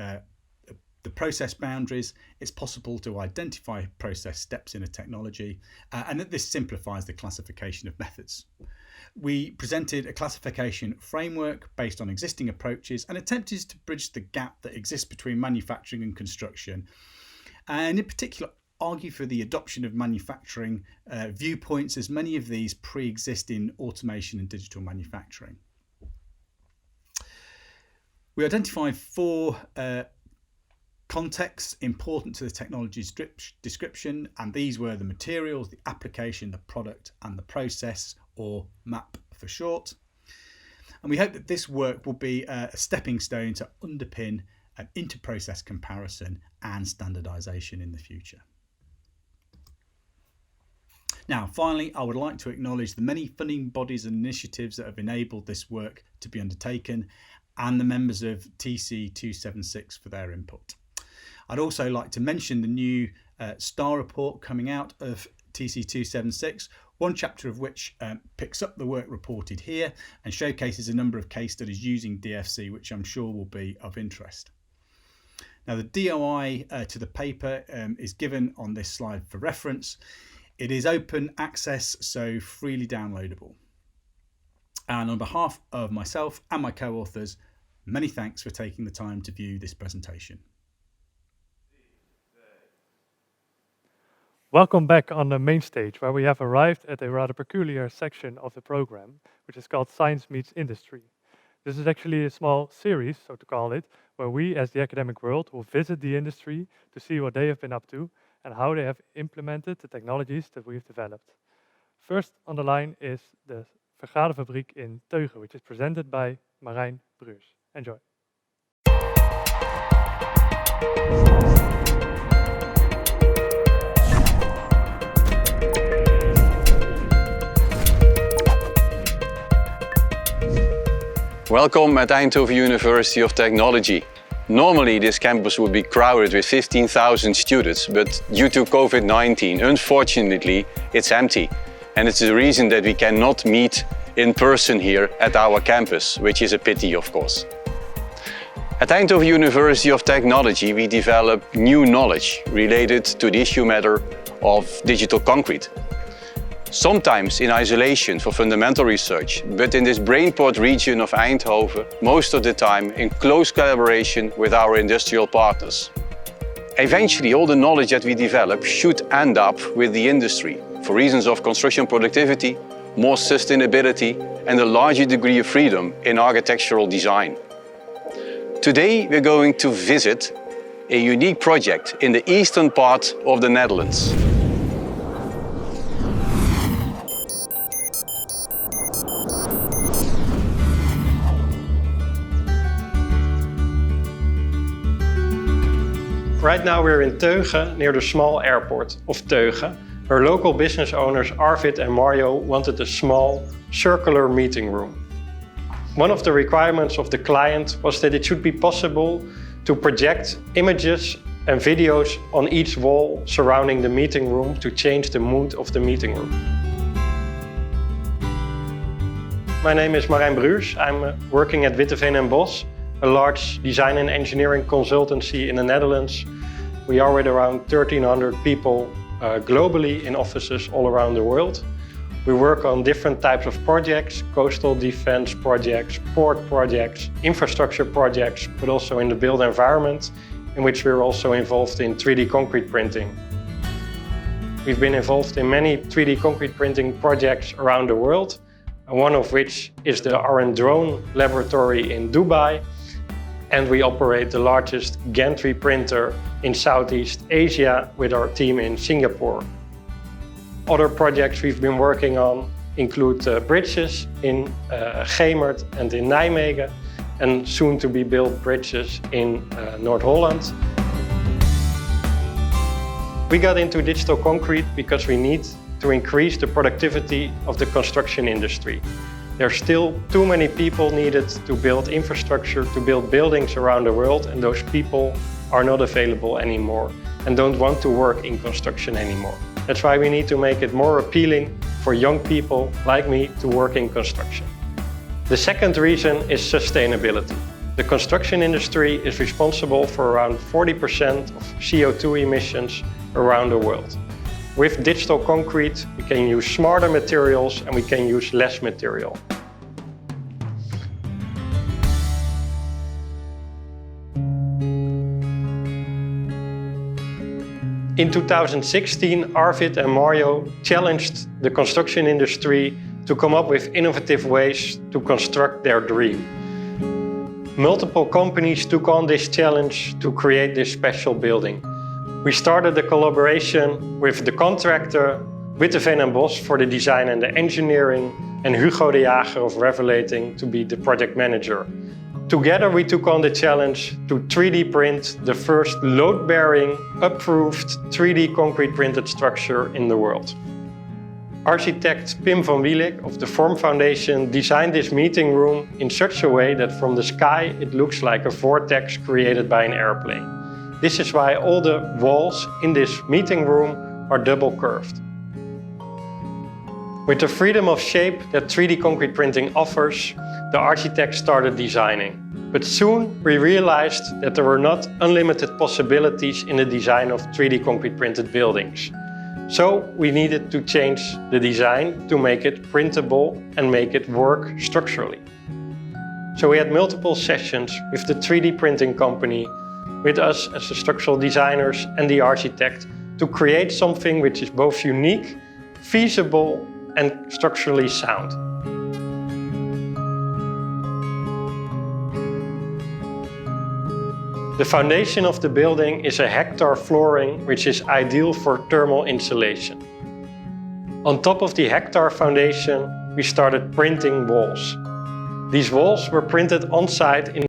process boundaries, it's possible to identify process steps in a technology, and that this simplifies the classification of methods. We presented a classification framework based on existing approaches and attempted to bridge the gap that exists between manufacturing and construction, and in particular argue for the adoption of manufacturing viewpoints, as many of these pre-exist in automation and digital manufacturing. We identified four contexts important to the technology's description, and these were the materials, the application, the product and the process, or MAP for short. And we hope that this work will be a stepping stone to underpin an inter-process comparison and standardization in the future. Now, finally, I would like to acknowledge the many funding bodies and initiatives that have enabled this work to be undertaken, and the members of TC 276 for their input. I'd also like to mention the new STAR report coming out of TC 276, one chapter of which picks up the work reported here and showcases a number of case studies using DFC, which I'm sure will be of interest. Now, the DOI to the paper is given on this slide for reference. It is open access, so freely downloadable. And on behalf of myself and my co-authors, many thanks for taking the time to view this presentation. Welcome back on the main stage, where we have arrived at a rather peculiar section of the program, which is called Science Meets Industry. This is actually a small series, so to call it, where we as the academic world will visit the industry to see what they have been up to and how they have implemented the technologies that we've developed. First on the line is the Vergaderfabriek in Teugen, which is presented by Marijn Bruurs. Enjoy. Welcome at Eindhoven University of Technology. Normally this campus would be crowded with 15,000 students, but due to COVID-19, unfortunately, it's empty. And it's the reason that we cannot meet in person here at our campus, which is a pity, of course. At Eindhoven University of Technology, we develop new knowledge related to the issue matter of digital concrete. Sometimes in isolation for fundamental research, but in this brainport region of Eindhoven, most of the time in close collaboration with our industrial partners. Eventually, all the knowledge that we develop should end up with the industry for reasons of construction productivity, more sustainability, and a larger degree of freedom in architectural design. Today, we're going to visit a unique project in the eastern part of the Netherlands. Right now we're in Teugen, near the small airport of Teugen, where local business owners Arvid and Mario wanted a small, circular meeting room. One of the requirements of the client was that it should be possible to project images and videos on each wall surrounding the meeting room to change the mood of the meeting room. My name is Marijn Bruurs. I'm working at Witteveen & Bos, a large design and engineering consultancy in the Netherlands. We are with around 1,300 people globally in offices all around the world. We work on different types of projects, coastal defense projects, port projects, infrastructure projects, but also in the built environment, in which we're also involved in 3D concrete printing. We've been involved in many 3D concrete printing projects around the world, and one of which is the RN Drone laboratory in Dubai. And we operate the largest gantry printer in Southeast Asia with our team in Singapore. Other projects we've been working on include bridges in Gemert and in Nijmegen, and soon to be built bridges in North Holland. We got into digital concrete because we need to increase the productivity of the construction industry. There's still too many people needed to build infrastructure, to build buildings around the world, and those people are not available anymore and don't want to work in construction anymore. That's why we need to make it more appealing for young people like me to work in construction. The second reason is sustainability. The construction industry is responsible for around 40% of CO2 emissions around the world. With digital concrete, we can use smarter materials and we can use less material. In 2016, Arvid and Mario challenged the construction industry to come up with innovative ways to construct their dream. Multiple companies took on this challenge to create this special building. We started a collaboration with the contractor, Witteveen & Bos for the design and the engineering, and Hugo de Jager of Revelating to be the project manager. Together we took on the challenge to 3D print the first load-bearing, approved 3D concrete printed structure in the world. Architect Pim van Wielik of the Form Foundation designed this meeting room in such a way that from the sky it looks like a vortex created by an airplane. This is why all the walls in this meeting room are double curved. With the freedom of shape that 3D concrete printing offers, the architects started designing. But soon we realized that there were not unlimited possibilities in the design of 3D concrete printed buildings. So we needed to change the design to make it printable and make it work structurally. So we had multiple sessions with the 3D printing company, with us as the structural designers and the architect, to create something which is both unique, feasible and structurally sound. The foundation of the building is a hectare flooring which is ideal for thermal insulation. On top of the hectare foundation, we started printing walls. These walls were printed on site in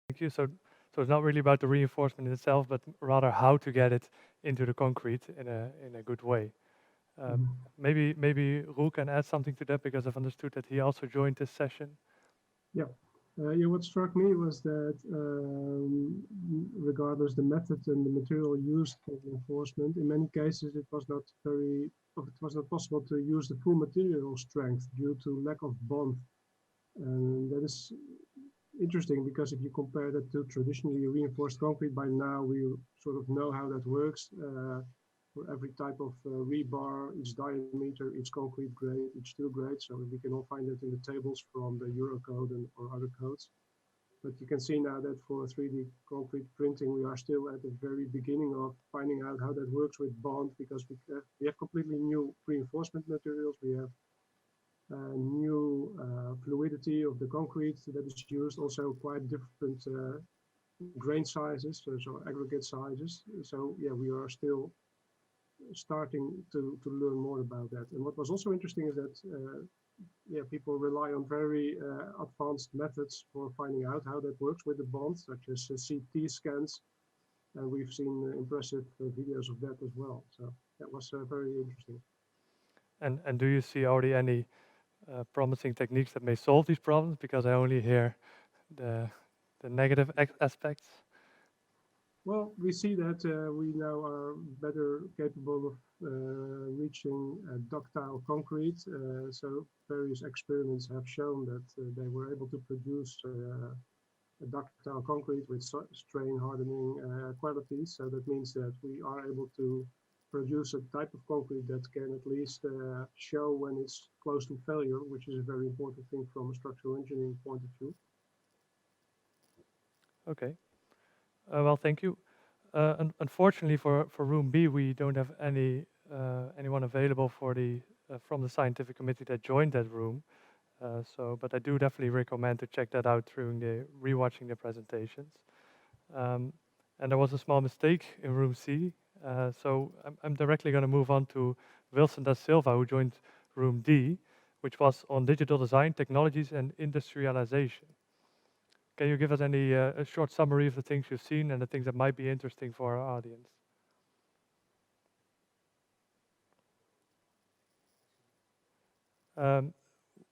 Thank you. So it's not really about the reinforcement itself, but rather how to get it into the concrete in a good way. Maybe Roel can add something to that, because I've understood that he also joined this session. Yeah. Yeah, what struck me was that regardless the method and the material used for reinforcement, in many cases it was not possible to use the full material strength due to lack of bond. And that is interesting, because if you compare that to traditionally reinforced concrete, by now we sort of know how that works. For every type of rebar, each diameter, each concrete grade, each steel grade. So we can all find it in the tables from the Eurocode or other codes. But you can see now that for 3D concrete printing, we are still at the very beginning of finding out how that works with bond, because we have completely new reinforcement materials. We have new fluidity of the concrete that is used, also quite different grain sizes, so aggregate sizes. So yeah, we are still starting to learn more about that. And what was also interesting is that yeah, people rely on very advanced methods for finding out how that works with the bond, such as CT scans. And we've seen impressive videos of that as well. So that was very interesting. And do you see already any promising techniques that may solve these problems? Because I only hear the negative aspects. Well, we see that we now are better capable of reaching ductile concrete. So various experiments have shown that they were able to produce a ductile concrete with strain hardening qualities. So that means that we are able to produce a type of concrete that can at least show when it's close to failure, which is a very important thing from a structural engineering point of view. Okay. Well, thank you. Unfortunately for room B, we don't have anyone available for from the scientific committee that joined that room. But I do definitely recommend to check that out during rewatching the presentations. And there was a small mistake in room C. So I'm directly going to move on to Wilson da Silva, who joined room D, which was on digital design, technologies, and industrialization. Can you give us a short summary of the things you've seen and the things that might be interesting for our audience?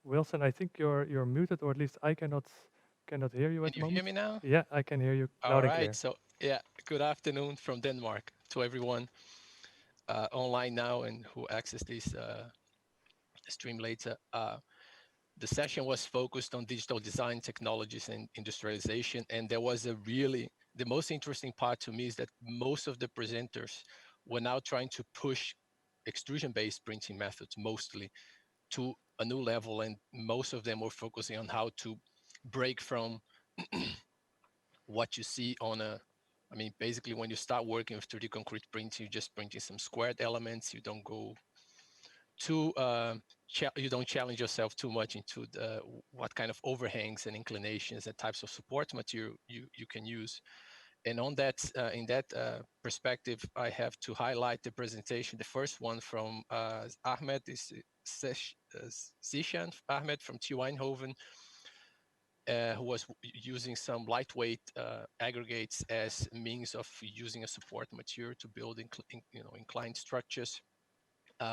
Wilson, I think you're muted, or at least I cannot hear you at the moment. Can you hear me now? Yeah, I can hear you loud and clear. So yeah, good afternoon from Denmark to everyone online now and who access this stream later. The session was focused on digital design, technologies, and industrialization. And there was the most interesting part to me is that most of the presenters were now trying to push extrusion-based printing methods mostly to a new level. And most of them were focusing on how to break from what you see basically when you start working with 3D concrete printing, you're just printing some squared elements. You don't go too, you don't challenge yourself too much into what kind of overhangs and inclinations and types of support material you can use. And on that, in that perspective, I have to highlight the presentation. The first one from Ahmed is Zishan Ahmed from TU Eindhoven, who was using some lightweight aggregates as means of using a support material to build inclined structures.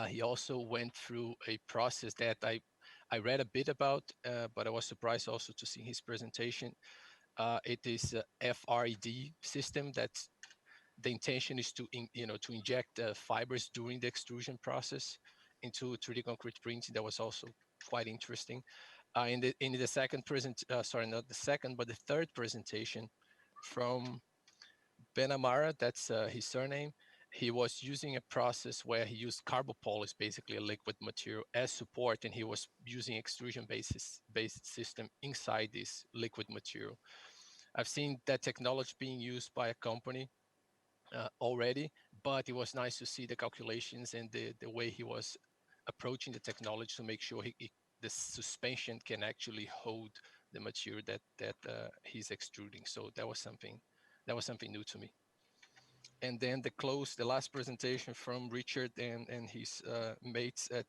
He also went through a process that I read a bit about, but I was surprised also to see his presentation. It is a FRED system that the intention is to inject fibers during the extrusion process into 3D concrete printing. That was also quite interesting. In the second sorry, not the second, but the third presentation from Benamara, that's his surname. He was using a process where he used carbopolis, basically a liquid material, as support, and he was using extrusion-based system inside this liquid material. I've seen that technology being used by a company already, but it was nice to see the calculations and the way he was approaching the technology to make sure the suspension can actually hold the material that he's extruding. So that was something new to me. And then the last presentation from Richard and his mates at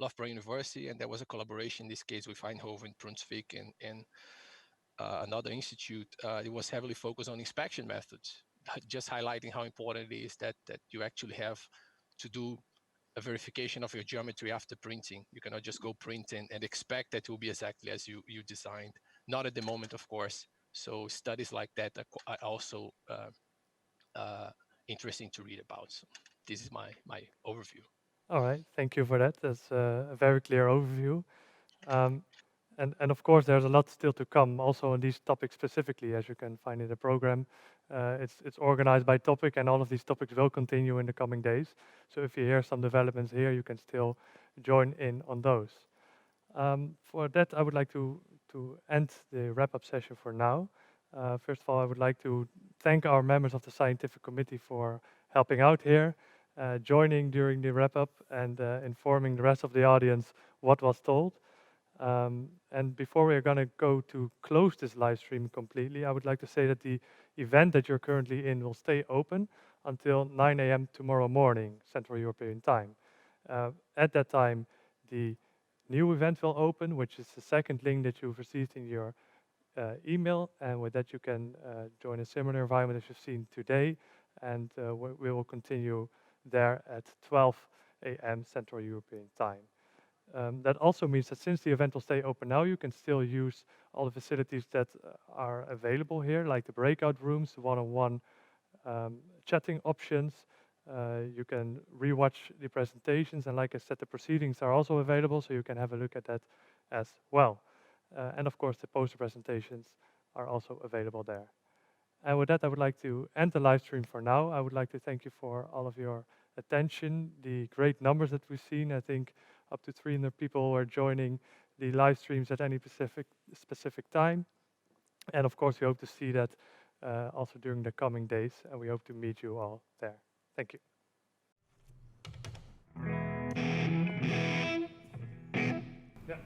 Loughborough University, and there was a collaboration in this case with Eindhoven, Brunswick, and another institute, it was heavily focused on inspection methods, just highlighting how important it is that you actually have to do a verification of your geometry after printing. You cannot just go print and expect that it will be exactly as you designed. Not at the moment, of course. So studies like that are also interesting to read about. So this is my overview. All right, thank you for that. That's a very clear overview. And of course, there's a lot still to come, also on these topics specifically, as you can find in the program. It's organized by topic, and all of these topics will continue in the coming days. So if you hear some developments here, you can still join in on those. For that, I would like to end the wrap-up session for now. First of all, I would like to thank our members of the scientific committee for helping out here, joining during the wrap-up, and informing the rest of the audience what was told. And before we are going to go to close this live stream completely, I would like to say that the event that you're currently in will stay open until 9 a.m. tomorrow morning, Central European time. At that time, the new event will open, which is the second link that you've received in your email, and with that you can join a similar environment as you've seen today, and we will continue there at 12 a.m. Central European time. That also means that since the event will stay open now, you can still use all the facilities that are available here, like the breakout rooms, the one-on-one chatting options. You can rewatch the presentations, and like I said, the proceedings are also available, so you can have a look at that as well. And of course, the poster presentations are also available there. And with that, I would like to end the live stream for now. I would like to thank you for all of your attention, the great numbers that we've seen. I think up to 300 people were joining the live streams at any specific time. And of course, we hope to see that also during the coming days, and we hope to meet you all there. Thank you. Yeah.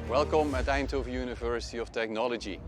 Welcome at Eindhoven University of Technology.